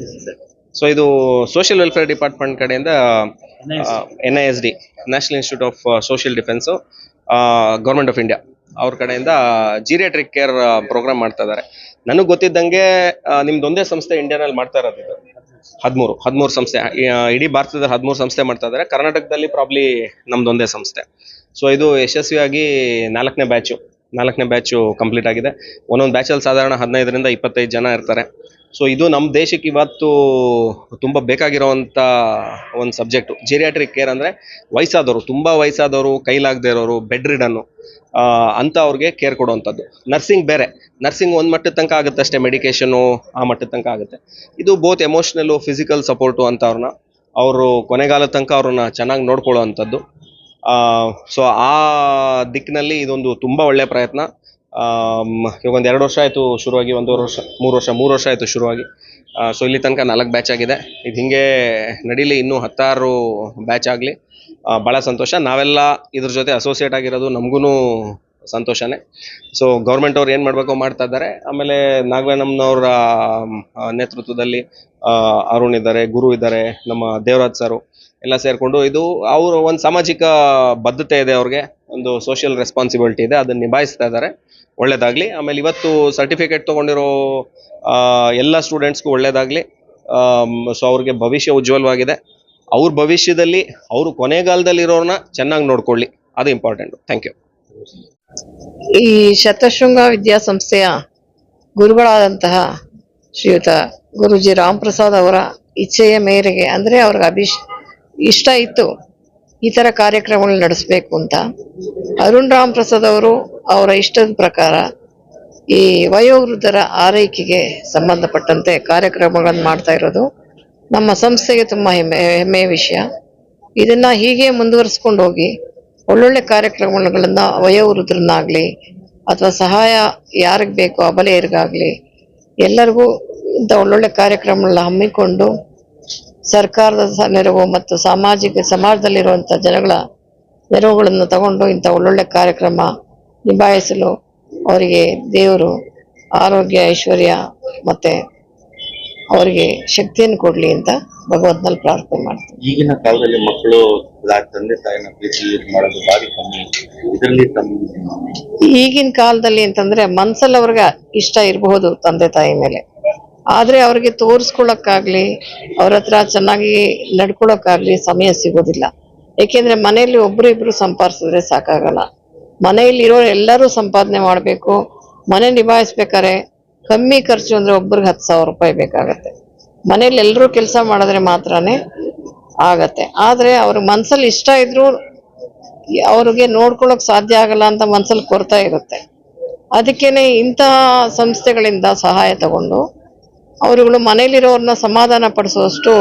ಸೊ ಇದು ಸೋಷಿಯಲ್ ವೆಲ್ಫೇರ್ ಡಿಪಾರ್ಟ್ಮೆಂಟ್ ಕಡೆಯಿಂದ NISD national institute of social defence government of India ಅವ್ರ ಕಡೆಯಿಂದ ಜೀರಿಯಾಟ್ರಿಕ್ ಕೇರ್ ಪ್ರೋಗ್ರಾಮ್ ಮಾಡ್ತಾ ಇದ್ದಾರೆ. ನನಗೆ ಗೊತ್ತಿದ್ದಂಗೆ ನಿಮ್ದೊಂದೇ ಸಂಸ್ಥೆ ಇಂಡಿಯಾನಲ್ಲಿ ಮಾಡ್ತಾ ಇರೋದು ಇದು. 13 ಸಂಸ್ಥೆ, ಇಡೀ ಭಾರತದಲ್ಲಿ 13 ಸಂಸ್ಥೆ ಮಾಡ್ತಾ ಇದ್ದಾರೆ. ಕರ್ನಾಟಕದಲ್ಲಿ ಪ್ರಾಬ್ಲಿ ನಮ್ದೊಂದೇ ಸಂಸ್ಥೆ. ಸೊ ಇದು ಯಶಸ್ವಿಯಾಗಿ 4ನೇ ಬ್ಯಾಚು ಕಂಪ್ಲೀಟ್ ಆಗಿದೆ. ಒಂದೊಂದು ಬ್ಯಾಚಲ್ಲಿ ಸಾಧಾರಣ 15ರಿಂದ 25 ಜನ ಇರ್ತಾರೆ. ಸೊ ಇದು ನಮ್ಮ ದೇಶಕ್ಕೆ ಇವತ್ತು ತುಂಬ ಬೇಕಾಗಿರೋವಂಥ ಒಂದು ಸಬ್ಜೆಕ್ಟು. ಜೀರಿಯಾಟ್ರಿಕ್ ಕೇರ್ ಅಂದರೆ ವಯಸ್ಸಾದವರು, ತುಂಬ ವಯಸ್ಸಾದವರು, ಕೈಲಾಗದೇ ಇರೋರು, ಬೆಡ್ ರಿಡನ್ನು, ಅಂತ ಅವ್ರಿಗೆ ಕೇರ್ ಕೊಡುವಂಥದ್ದು. ನರ್ಸಿಂಗ್ ಬೇರೆ, ನರ್ಸಿಂಗ್ ಒಂದು ಮಟ್ಟದ ತನಕ ಆಗುತ್ತೆ ಅಷ್ಟೇ, ಮೆಡಿಕೇಷನು ಆ ಮಟ್ಟದ ತನಕ ಆಗುತ್ತೆ. ಇದು ಬೋತ್ ಎಮೋಷ್ನಲ್ಲು ಫಿಸಿಕಲ್ ಸಪೋರ್ಟು ಅಂತ ಅವರು ಕೊನೆಗಾಲದ ತನಕ ಅವ್ರನ್ನ ಚೆನ್ನಾಗಿ ನೋಡ್ಕೊಳ್ಳೋ ಅಂಥದ್ದು. ಸೊ ಆ ದಿಕ್ಕಿನಲ್ಲಿ ಇದೊಂದು ತುಂಬ ಒಳ್ಳೆಯ ಪ್ರಯತ್ನ. ಇವಾಗ ಒಂದು 2 ವರ್ಷ ಆಯಿತು ಶುರುವಾಗಿ, 3 ವರ್ಷ ಆಯಿತು ಶುರುವಾಗಿ. ಸೊ ಇಲ್ಲಿ ತನಕ 4 ಬ್ಯಾಚ್ ಆಗಿದೆ. ಇದು ಹಿಂಗೆ ನಡೀಲಿ, ಇನ್ನೂ 16 ಬ್ಯಾಚ್ ಆಗಲಿ, ಭಾಳ ಸಂತೋಷ. ನಾವೆಲ್ಲ ಇದ್ರ ಜೊತೆ ಅಸೋಸಿಯೇಟ್ ಆಗಿರೋದು ನಮಗೂ ಸಂತೋಷನೇ. ಸೊ ಗೌರ್ಮೆಂಟ್ ಅವ್ರು ಏನು ಮಾಡಬೇಕೋ ಮಾಡ್ತಾ ಇದ್ದಾರೆ. ಆಮೇಲೆ ನಾಗವೇನಮ್ಮನವರ ನೇತೃತ್ವದಲ್ಲಿ ಅರುಣ್ ಇದ್ದಾರೆ, ಗುರು ಇದ್ದಾರೆ, ನಮ್ಮ ದೇವರಾಜ್ ಸರು ಎಲ್ಲ ಸೇರಿಕೊಂಡು ಇದು ಅವರು ಒಂದು ಸಾಮಾಜಿಕ ಬದ್ಧತೆ ಇದೆ, ಅವ್ರಿಗೆ ಒಂದು ಸೋಷಿಯಲ್ ರೆಸ್ಪಾನ್ಸಿಬಿಲಿಟಿ ಇದೆ, ಅದನ್ನು ನಿಭಾಯಿಸ್ತಾ ಇದ್ದಾರೆ. ಒಳ್ಳೇದಾಗಲಿ. ಆಮೇಲೆ ಇವತ್ತು ಸರ್ಟಿಫಿಕೇಟ್ ತೊಗೊಂಡಿರೋ ಎಲ್ಲ ಸ್ಟೂಡೆಂಟ್ಸ್ಗೂ ಒಳ್ಳೇದಾಗಲಿ. ಸೊ ಅವ್ರಿಗೆ ಭವಿಷ್ಯ ಉಜ್ವಲವಾಗಿದೆ. ಅವ್ರ ಭವಿಷ್ಯದಲ್ಲಿ ಅವರು ಕೊನೆಗಾಲದಲ್ಲಿರೋರನ್ನ ಚೆನ್ನಾಗಿ ನೋಡ್ಕೊಳ್ಳಿ, ಅದು ಇಂಪಾರ್ಟೆಂಟು. Thank you. ಈ ಶತಶೃಂಗ ವಿದ್ಯಾಸಂಸ್ಥೆಯ ಗುರುಗಳಾದಂತಹ ಶ್ರೀಯುತ ಗುರುಜಿ ರಾಮ್ ಪ್ರಸಾದ್ ಅವರ ಇಚ್ಛೆಯ ಮೇರೆಗೆ, ಅಂದರೆ ಅವ್ರಿಗೆ ಇಷ್ಟ ಇತ್ತು ಈ ಥರ ಕಾರ್ಯಕ್ರಮಗಳು ನಡೆಸಬೇಕು ಅಂತ. ಅರುಣ್ ರಾಮ್ ಪ್ರಸಾದ್ ಅವರು ಅವರ ಇಷ್ಟದ ಪ್ರಕಾರ ಈ ವಯೋವೃದ್ಧರ ಆರೈಕೆಗೆ ಸಂಬಂಧಪಟ್ಟಂತೆ ಕಾರ್ಯಕ್ರಮಗಳನ್ನು ಮಾಡ್ತಾ ಇರೋದು ನಮ್ಮ ಸಂಸ್ಥೆಗೆ ತುಂಬ ಹೆಮ್ಮೆಯ ವಿಷಯ. ಇದನ್ನ ಹೀಗೆ ಮುಂದುವರಿಸ್ಕೊಂಡು ಹೋಗಿ ಒಳ್ಳೊಳ್ಳೆ ಕಾರ್ಯಕ್ರಮಗಳನ್ನ ವಯೋವೃದ್ಧರನ್ನಾಗಲಿ ಅಥವಾ ಸಹಾಯ ಯಾರಿಗೆ ಬೇಕೋ ಅಬಲೆಯರಿಗಾಗಲಿ ಎಲ್ಲರಿಗೂ ಇಂಥ ಒಳ್ಳೊಳ್ಳೆ ಕಾರ್ಯಕ್ರಮಗಳನ್ನ ಹಮ್ಮಿಕೊಂಡು ಸರ್ಕಾರದ ನೆರವು ಮತ್ತು ಸಮಾಜದಲ್ಲಿರುವಂಥ ಜನಗಳ ನೆರವುಗಳನ್ನು ತಗೊಂಡು ಇಂಥ ಒಳ್ಳೊಳ್ಳೆ ಕಾರ್ಯಕ್ರಮ ನಿಭಾಯಿಸಲು ಅವರಿಗೆ ದೇವರು ಆರೋಗ್ಯ, ಐಶ್ವರ್ಯ ಮತ್ತು ಅವರಿಗೆ ಶಕ್ತಿಯನ್ನು ಕೊಡಲಿ ಅಂತ ಭಗವಂತನಲ್ಲಿ ಪ್ರಾರ್ಥನೆ ಮಾಡ್ತೀನಿ. ಈಗಿನ ಕಾಲದಲ್ಲಿ ಮಕ್ಕಳು ತಂದೆ ತಾಯಿನ ಪ್ರೀತಿ ಮಾಡೋದು ಭಾರಿ ಕಮ್ಮಿ. ಇದರಲ್ಲಿ ಈಗಿನ ಕಾಲದಲ್ಲಿ ಅಂತಂದ್ರೆ ಮನ್ಸಲ್ಲಿ ಅವ್ರಿಗೆ ಇಷ್ಟ ಇರಬಹುದು ತಂದೆ ತಾಯಿ ಮೇಲೆ, ಆದ್ರೆ ಅವ್ರಿಗೆ ತೋರಿಸ್ಕೊಳಕ್ಕಾಗ್ಲಿ ಅವ್ರ ಹತ್ರ ಚೆನ್ನಾಗಿ ನಡ್ಕೊಳಕ್ಕಾಗ್ಲಿ ಸಮಯ ಸಿಗೋದಿಲ್ಲ. ಏಕೆಂದ್ರೆ ಮನೆಯಲ್ಲಿ ಒಬ್ರು ಇಬ್ರು ಸಂಪಾದಿಸಿದ್ರೆ ಸಾಕಾಗಲ್ಲ. ಮನೆಯಲ್ಲಿ ಇರೋರು ಎಲ್ಲರೂ ಸಂಪಾದನೆ ಮಾಡಬೇಕು. ಮನೆ ನಿಭಾಯಿಸ್ಬೇಕಾದ್ರೆ ಕಮ್ಮಿ ಖರ್ಚು ಅಂದ್ರೆ ಒಬ್ರಿಗೆ 10,000 ರೂಪಾಯಿ ಬೇಕಾಗತ್ತೆ. ಮನೇಲಿ ಎಲ್ಲರೂ ಕೆಲಸ ಮಾಡಿದ್ರೆ ಮಾತ್ರನೇ ಆಗತ್ತೆ. ಆದ್ರೆ ಅವ್ರ ಮನ್ಸಲ್ಲಿ ಇಷ್ಟ ಇದ್ರು ಅವ್ರಿಗೆ ನೋಡ್ಕೊಳಕ್ ಸಾಧ್ಯ ಆಗಲ್ಲ ಅಂತ ಮನ್ಸಲ್ಲಿ ಕೊರತಾ ಇರುತ್ತೆ. ಅದಕ್ಕೇನೆ ಇಂತಹ ಸಂಸ್ಥೆಗಳಿಂದ ಸಹಾಯ ತಗೊಂಡು ಅವರುಗಳು ಮನೇಲಿರೋರ್ನ ಸಮಾಧಾನ ಪಡಿಸುವಷ್ಟು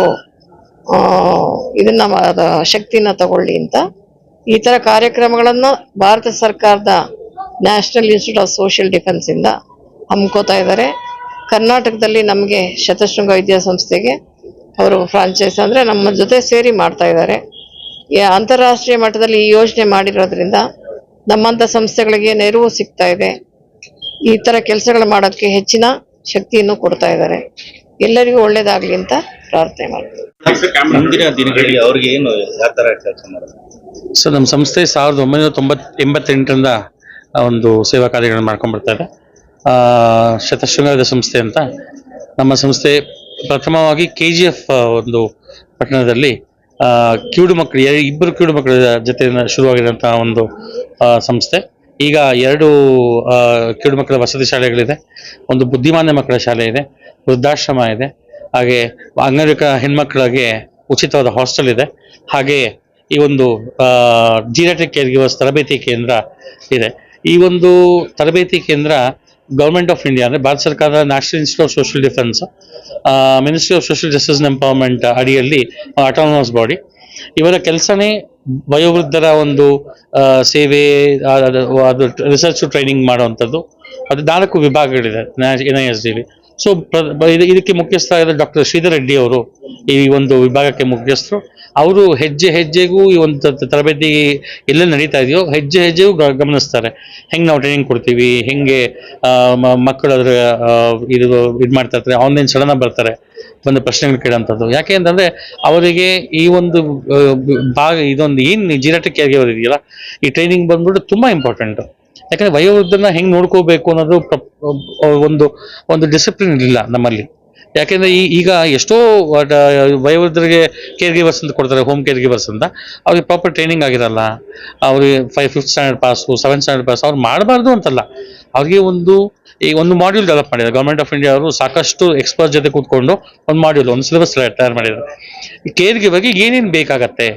ಇದನ್ನ ಶಕ್ತಿನ ತಗೊಳ್ಳಿ ಅಂತ ಈ ತರ ಕಾರ್ಯಕ್ರಮಗಳನ್ನ ಭಾರತ ಸರ್ಕಾರದ national institute of social defence ಇಂದ ಹಮ್ಮಿಕೋತಾ ಇದ್ದಾರೆ. ಕರ್ನಾಟಕದಲ್ಲಿ ನಮಗೆ ಶತಶೃಂಗ ವಿದ್ಯಾಸಂಸ್ಥೆಗೆ ಅವರು ಫ್ರಾಂಚೈಸ್ ಅಂದ್ರೆ ನಮ್ಮ ಜೊತೆ ಸೇರಿ ಮಾಡ್ತಾ ಇದ್ದಾರೆ. ಅಂತಾರಾಷ್ಟ್ರೀಯ ಮಟ್ಟದಲ್ಲಿ ಈ ಯೋಜನೆ ಮಾಡಿರೋದ್ರಿಂದ ನಮ್ಮಂಥ ಸಂಸ್ಥೆಗಳಿಗೆ ನೆರವು ಸಿಗ್ತಾ ಇದೆ. ಈ ತರ ಕೆಲಸಗಳು ಮಾಡೋದಕ್ಕೆ ಹೆಚ್ಚಿನ ಶಕ್ತಿಯನ್ನು ಕೊಡ್ತಾ ಇದ್ದಾರೆ. ಎಲ್ಲರಿಗೂ ಒಳ್ಳೇದಾಗ್ಲಿ ಅಂತ ಪ್ರಾರ್ಥನೆ ಮಾಡ್ತೀವಿ. ಮುಂದಿನ ದಿನಗಳಲ್ಲಿ ಅವ್ರಿಗೆ ಏನು ಯಾವ ತರ ಕೆಲಸ ಮಾಡೋದು? ಸೊ ನಮ್ಮ ಸಂಸ್ಥೆ 1988ರಿಂದ ಒಂದು ಸೇವಾ ಕಾರ್ಯಗಳನ್ನು ಮಾಡ್ಕೊಂಡು ಬರ್ತಾ ಇದೆ. ಶತಶೃಂಗ ಸಂಸ್ಥೆ ಅಂತ ನಮ್ಮ ಸಂಸ್ಥೆ ಪ್ರಥಮವಾಗಿ KGF ಒಂದು ಪಟ್ಟಣದಲ್ಲಿ ಕಿವುಡು ಮಕ್ಕಳು, 2 ಕಿವುಡು ಮಕ್ಕಳ ಜೊತೆ ಶುರುವಾಗಿರುವಂತಹ ಒಂದು ಸಂಸ್ಥೆ. ಈಗ 2 ಕಿವುಡು ಮಕ್ಕಳ ವಸತಿ ಶಾಲೆಗಳಿದೆ, ಒಂದು ಬುದ್ಧಿಮಾಂದ್ಯ ಮಕ್ಕಳ ಶಾಲೆ ಇದೆ, ವೃದ್ಧಾಶ್ರಮ ಇದೆ, ಹಾಗೆ ಅಂಗವಿಕ ಹೆಣ್ಮಕ್ಳಿಗೆ ಉಚಿತವಾದ ಹಾಸ್ಟೆಲ್ ಇದೆ, ಹಾಗೆ ಈ ಒಂದು ಜೀರಿಯಾಟ್ರಿಕ್ ಕೇರ್ ಗಿವರ್ಸ್ ತರಬೇತಿ ಕೇಂದ್ರ ಇದೆ. ಈ ಒಂದು ತರಬೇತಿ ಕೇಂದ್ರ ಗೌರ್ಮೆಂಟ್ ಆಫ್ ಇಂಡಿಯಾ ಅಂದರೆ ಭಾರತ ಸರ್ಕಾರದ national institute of social defence, ministry of social justice and empowerment ಅಡಿಯಲ್ಲಿ ಆಟೋನಮಸ್ ಬಾಡಿ. ಇವರ ಕೆಲಸನೇ ವಯೋವೃದ್ಧರ ಒಂದು ಸೇವೆ, ಅದು ರಿಸರ್ಚ್ ಟ್ರೈನಿಂಗ್ ಮಾಡುವಂಥದ್ದು. ಅದು 4 ವಿಭಾಗಗಳಿದೆ NISDಲಿ. ಸೊ ಇದಕ್ಕೆ ಮುಖ್ಯಸ್ಥರಾದ ಡಾಕ್ಟರ್ ಶ್ರೀಧರ್ ರೆಡ್ಡಿ ಅವರು ಈ ಒಂದು ವಿಭಾಗಕ್ಕೆ ಮುಖ್ಯಸ್ಥರು. ಅವರು ಹೆಜ್ಜೆ ಹೆಜ್ಜೆಗೂ ಈ ಒಂದು ತರಬೇತಿ ಎಲ್ಲ ನಡೀತಾ ಇದೆಯೋ ಹೆಜ್ಜೆ ಹೆಜ್ಜೆಗೂ ಗಮನಿಸ್ತಾರೆ. ಹೆಂಗೆ ನಾವು ಟ್ರೈನಿಂಗ್ ಕೊಡ್ತೀವಿ, ಹೆಂಗೆ ಮಕ್ಕಳು ಅದ್ರ ಇದು ಮಾಡ್ತಾ ಇರ್ತಾರೆ, ಆನ್ಲೈನ್ ಸಡನ್ ಬರ್ತಾರೆ, ಒಂದು ಪ್ರಶ್ನೆಗಳು ಕೇಳೋಂಥದ್ದು. ಯಾಕೆ ಅಂತಂದ್ರೆ ಅವರಿಗೆ ಈ ಒಂದು ಇದೊಂದು ಏನು ಜೀರಿಯಾಟ್ರಿಕ್ ಕೇರ್ ಗಿವರ್ ಇದೆಯಲ್ಲ, ಈ ಟ್ರೈನಿಂಗ್ ಬಂದ್ಬಿಟ್ಟು ತುಂಬಾ ಇಂಪಾರ್ಟೆಂಟ್. ಯಾಕಂದ್ರೆ ವಯೋವೃದ್ಧರನ್ನ ಹೆಂಗೆ ನೋಡ್ಕೋಬೇಕು ಅನ್ನೋದು ಒಂದು ಡಿಸಿಪ್ಲಿನ್ ಇಲ್ಲ ನಮ್ಮಲ್ಲಿ. ಯಾಕೆಂದ್ರೆ ಈಗ ಎಷ್ಟೋ ವಯೋವೃದ್ಧರಿಗೆ ಕೇರ್ ಗಿವರ್ಸ್ ಅಂತ ಕೊಡ್ತಾರೆ, ಹೋಮ್ ಕೇರ್ ಗಿವರ್ಸ್ ಅಂತ. ಅವ್ರಿಗೆ ಪ್ರಾಪರ್ ಟ್ರೈನಿಂಗ್ ಆಗಿರಲ್ಲ. ಅವ್ರಿಗೆ 5th standard pass, 7th standard pass ಅವ್ರು ಮಾಡಬಾರ್ದು ಅಂತಲ್ಲ, ಅವ್ರಿಗೆ ಒಂದು ಮಾಡ್ಯೂಲ್ ಡೆವಲಪ್ ಮಾಡಿದ್ದಾರೆ ಗೌರ್ಮೆಂಟ್ ಆಫ್ ಇಂಡಿಯಾ ಅವರು. ಸಾಕಷ್ಟು ಎಕ್ಸ್ಪರ್ಟ್ ಜೊತೆ ಕೂತ್ಕೊಂಡು ಒಂದು ಮಾಡ್ಯೂಲ್, ಒಂದು ಸಿಲೆಬಸ್ ತಯಾರು ಮಾಡಿದ್ದಾರೆ. ಈ ಕೇರ್ ಗಿವರ್ಗೆ ಏನೇನು ಬೇಕಾಗತ್ತೆ,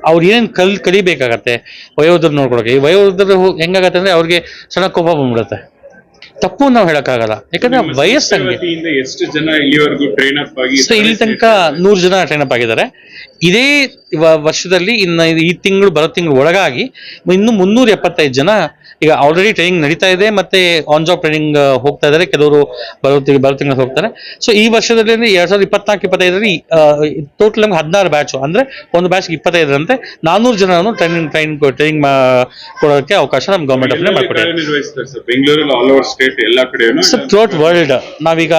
ಅವ್ರು ಏನೇನು ಕಲಿಬೇಕಾಗತ್ತೆ ವಯೋವೃದ್ಧರು ನೋಡ್ಕೊಳಕ್ಕೆ. ಈ ವಯೋವೃದ್ಧರು ಹೆಂಗಾಗತ್ತೆ ಅಂದ್ರೆ ಅವ್ರಿಗೆ ಸಣ್ಣ ಕೋಪ ಬಂದ್ಬಿಡುತ್ತೆ. ತಪ್ಪು ನಾವು ಹೇಳಕ್ಕಾಗಲ್ಲ, ಯಾಕಂದ್ರೆ ವಯಸ್ಸಂಗೆ. ಎಷ್ಟು ಜನ ಇಲ್ಲಿವರೆಗೂ ಟ್ರೈನ್ ಅಪ್ ಆಗಿ ಇಲ್ಲಿ ತನಕ 100 ಜನ ಟ್ರೈನ್ ಅಪ್ ಆಗಿದ್ದಾರೆ. ಇದೇ ವರ್ಷದಲ್ಲಿ ಈ ತಿಂಗಳು ಬರೋ ತಿಂಗಳು ಒಳಗಾಗಿ ಇನ್ನು 375 ಜನ ಈಗ ಆಲ್ರೆಡಿ ಟ್ರೈನಿಂಗ್ ನಡೀತಾ ಇದೆ, ಮತ್ತೆ ಆನ್ ಜಾಬ್ ಟ್ರೈನಿಂಗ್ ಹೋಗ್ತಾ ಇದ್ದಾರೆ. ಕೆಲವರು ಬರೋ ತಿಂಗಳು ಹೋಗ್ತಾರೆ. ಸೊ ಈ ವರ್ಷದಲ್ಲಿ 2024-25ರಲ್ಲಿ ಟೋಟಲ್ ನಮ್ಗೆ 16 ಬ್ಯಾಚ್, ಅಂದ್ರೆ ಒಂದು ಬ್ಯಾಚ್ 25ರಂತೆ 400 ಜನರನ್ನು ಟ್ರೈನಿಂಗ್ ಕೊಡೋಕ್ಕೆ ಅವಕಾಶ ನಮ್ಮ ಗೌರ್ಮೆಂಟ್ ಆಫ್ ನಿರ್ವಹಿಸ್ತಾರೆ. ಬೆಂಗಳೂರಲ್ಲಿ ಆಲ್ ಓವರ್ ಸ್ಟೇಟ್ ಎಲ್ಲಾ ಕಡೆ ಥ್ರೂಔಟ್ ವರ್ಲ್ಡ್ ನಾವೀಗ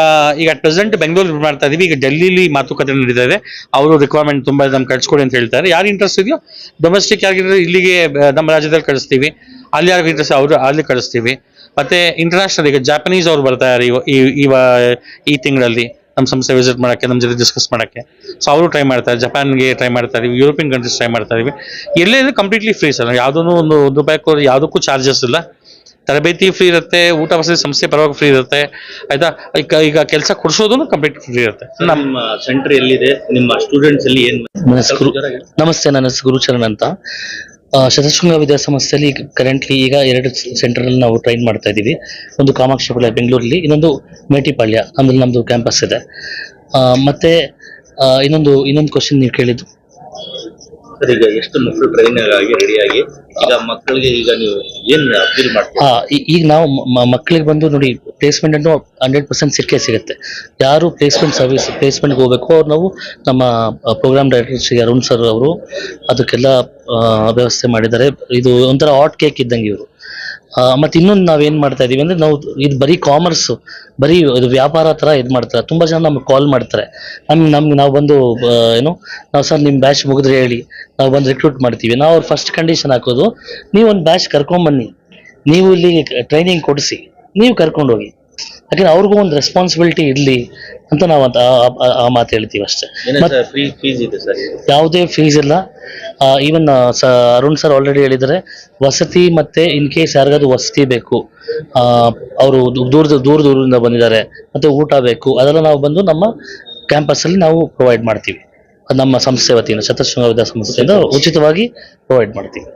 ಅಟ್ ಪ್ರೆಸೆಂಟ್ ಬೆಂಗಳೂರು ಮಾಡ್ತಾ ಇದೀವಿ. ಈಗ ಡೆಲ್ಲಿಲಿ ಮಾತುಕತೆ ನಡೀತಾ ಇದೆ. ಅವರು ರಿಕ್ವೈರ್ಮೆಂಟ್ ತುಂಬಾ ನಮ್ಗೆ ಕಳ್ಸಿಕೊಡಿ ಅಂತ ಹೇಳ್ತಾರೆ. ಯಾರು ಇಂಟ್ರೆಸ್ಟ್ ಇದೆಯೋ ಡೊಮೆಸ್ಟಿಕ್ ಯಾರಿಗಿದ್ರೆ ಇಲ್ಲಿಗೆ ನಮ್ಮ ರಾಜ್ಯದಲ್ಲಿ ಕಳಿಸ್ತೀವಿ, ಅಲ್ಲಿ ಯಾರಿಗೆ ಇಂಟ್ರೆಸ್ಟ್ ಅವರು ಅಲ್ಲಿ ಕಳಿಸ್ತೀವಿ. ಮತ್ತೆ ಇಂಟರ್ನ್ಯಾಷನಲ್ ಈಗ ಜಾಪನೀಸ್ ಅವ್ರು ಬರ್ತಾ ಇದ್ದಾರೆ ಈ ತಿಂಗಳಲ್ಲಿ ನಮ್ಮ ಸಂಸ್ಥೆ ವಿಸಿಟ್ ಮಾಡಕ್ಕೆ, ನಮ್ಮ ಜೊತೆ ಡಿಸ್ಕಸ್ ಮಾಡಕ್ಕೆ. ಸೊ ಅವರು ಟ್ರೈ ಮಾಡ್ತಾರೆ, ಜಪಾನ್ಗೆ ಟ್ರೈ ಮಾಡ್ತಾ ಇದೀವಿ, ಯುರೋಪಿಯನ್ ಕಂಟ್ರೀಸ್ ಟ್ರೈ ಮಾಡ್ತಾ ಇದೀವಿ. ಎಲ್ಲೇ ಕಂಪ್ಲೀಟ್ಲಿ ಫ್ರೀ ಸರ್, ಯಾವುದೂ ಒಂದು ರೂಪಾಯಿ ಯಾವುದಕ್ಕೂ ಚಾರ್ಜಸ್ ಇಲ್ಲ. ತರಬೇತಿ ಫ್ರೀ ಇರುತ್ತೆ, ಊಟ ವಸತಿ ಸಂಸ್ಥೆ ಪರವಾಗಿ ಫ್ರೀ ಇರುತ್ತೆ, ಆಯ್ತಾ. ಈಗ ಕೆಲಸ ಕೊಡಿಸೋದು ಕಂಪ್ಲೀಟ್ ಫ್ರೀ ಇರುತ್ತೆ. ನಮ್ಮ ಸೆಂಟರ್ ಎಲ್ಲಿದೆ, ನಿಮ್ಮ ಸ್ಟೂಡೆಂಟ್ಸ್ ಅಲ್ಲಿ ಏನ್? ನಮಸ್ತೆ, ನನ್ನ ಹೆಸರು ಗುರುಚರಣ್ ಅಂತ. ಶತಶೃಂಗ ವಿದ್ಯಾಸಂಸ್ಥೆಯಲ್ಲಿ ಕರೆಂಟ್ಲಿ ಈಗ 2 ಸೆಂಟರಲ್ಲಿ ನಾವು ಟ್ರೈನ್ ಮಾಡ್ತಾ ಇದ್ದೀವಿ. ಒಂದು ಕಾಮಾಕ್ಷಿಪಾಳ್ಯ ಬೆಂಗಳೂರಲ್ಲಿ, ಇನ್ನೊಂದು ಮೇಟಿಪಾಳ್ಯ ಅಂದ್ರೆ ನಮ್ಮದು ಕ್ಯಾಂಪಸ್ ಇದೆ. ಮತ್ತೆ ಇನ್ನೊಂದು ಕ್ವಶನ್ ನೀವು ಕೇಳಿದ್ದು ಸರ್, ಈಗ ಎಷ್ಟು ಮಕ್ಕಳು ಟ್ರೈನ್ ಆಗಿ ರೆಡಿಯಾಗಿ ಈಗ ಮಕ್ಕಳಿಗೆ ಈಗ ನೀವು ಏನ್ ಫೀಲ್ ಮಾಡ್ತೀರಾ? ಈಗ ನಾವು ಮಕ್ಕಳಿಗೆ ಬಂದು ನೋಡಿ, ಪ್ಲೇಸ್ಮೆಂಟ್ ಅನ್ನು 100% ಸಿಗುತ್ತೆ. ಯಾರು ಪ್ಲೇಸ್ಮೆಂಟ್ಗೆ ಹೋಗ್ಬೇಕು ಅವ್ರು ನಾವು ನಮ್ಮ program director Shri Arun sir ಅವರು ಅದಕ್ಕೆಲ್ಲ ವ್ಯವಸ್ಥೆ ಮಾಡಿದ್ದಾರೆ. ಇದು ಒಂಥರ ಹಾಟ್ ಕೇಕ್ ಇದ್ದಂಗೆ ಇವರು. ಮತ್ತೆ ಇನ್ನೊಂದು ನಾವೇನ್ ಮಾಡ್ತಾ ಇದೀವಿ ಅಂದ್ರೆ, ನಾವು ಇದು ಬರೀ ಕಾಮರ್ಸ್, ಬರೀ ಇದು ವ್ಯಾಪಾರ ತರ ಇದು ಮಾಡ್ತಾರೆ. ತುಂಬಾ ಜನ ನಮ್ಗೆ ಕಾಲ್ ಮಾಡ್ತಾರೆ, ನಾವು ಬಂದು ನಾವು ಸರ್ ನಿಮ್ಮ ಬ್ಯಾಚ್ ಮುಗಿದ್ರೆ ಹೇಳಿ, ನಾವು ಬಂದು ರಿಕ್ರೂಟ್ ಮಾಡ್ತೀವಿ. ನಾವು ಅವ್ರ ಫಸ್ಟ್ ಕಂಡೀಷನ್ ಹಾಕೋದು, ನೀವು ಒಂದು ಬ್ಯಾಚ್ ಕರ್ಕೊಂಬನ್ನಿ, ನೀವು ಇಲ್ಲಿ ಟ್ರೈನಿಂಗ್ ಕೊಡಿಸಿ, ನೀವು ಕರ್ಕೊಂಡು ಹೋಗಿ. ಯಾಕಂದ್ರೆ ಅವ್ರಿಗೂ ಒಂದು ರೆಸ್ಪಾನ್ಸಿಬಿಲಿಟಿ ಇರಲಿ ಅಂತ ನಾವು ಆ ಮಾತು ಹೇಳ್ತೀವಿ ಅಷ್ಟೇ. ಯಾವುದೇ ಫೀಸ್ ಇಲ್ಲ. ಈವನ್ ಅರುಣ್ ಸರ್ ಆಲ್ರೆಡಿ ಹೇಳಿದರೆ, ವಸತಿ ಮತ್ತೆ ಇನ್ ಕೇಸ್ ಯಾರಿಗಾದ್ರು ವಸತಿ ಬೇಕು, ಅವರು ದೂರದಿಂದ ಬಂದಿದ್ದಾರೆ, ಮತ್ತೆ ಊಟ ಬೇಕು, ಅದೆಲ್ಲ ನಾವು ಬಂದು ನಮ್ಮ ಕ್ಯಾಂಪಸ್ಸಲ್ಲಿ ನಾವು ಪ್ರೊವೈಡ್ ಮಾಡ್ತೀವಿ. ನಮ್ಮ ಸಂಸ್ಥೆ ವತಿಯಿಂದ, ಶತಶೃಂಗ ವಿದ್ಯಾಸಂಸ್ಥೆಯಿಂದ ಉಚಿತವಾಗಿ ಪ್ರೊವೈಡ್ ಮಾಡ್ತೀವಿ.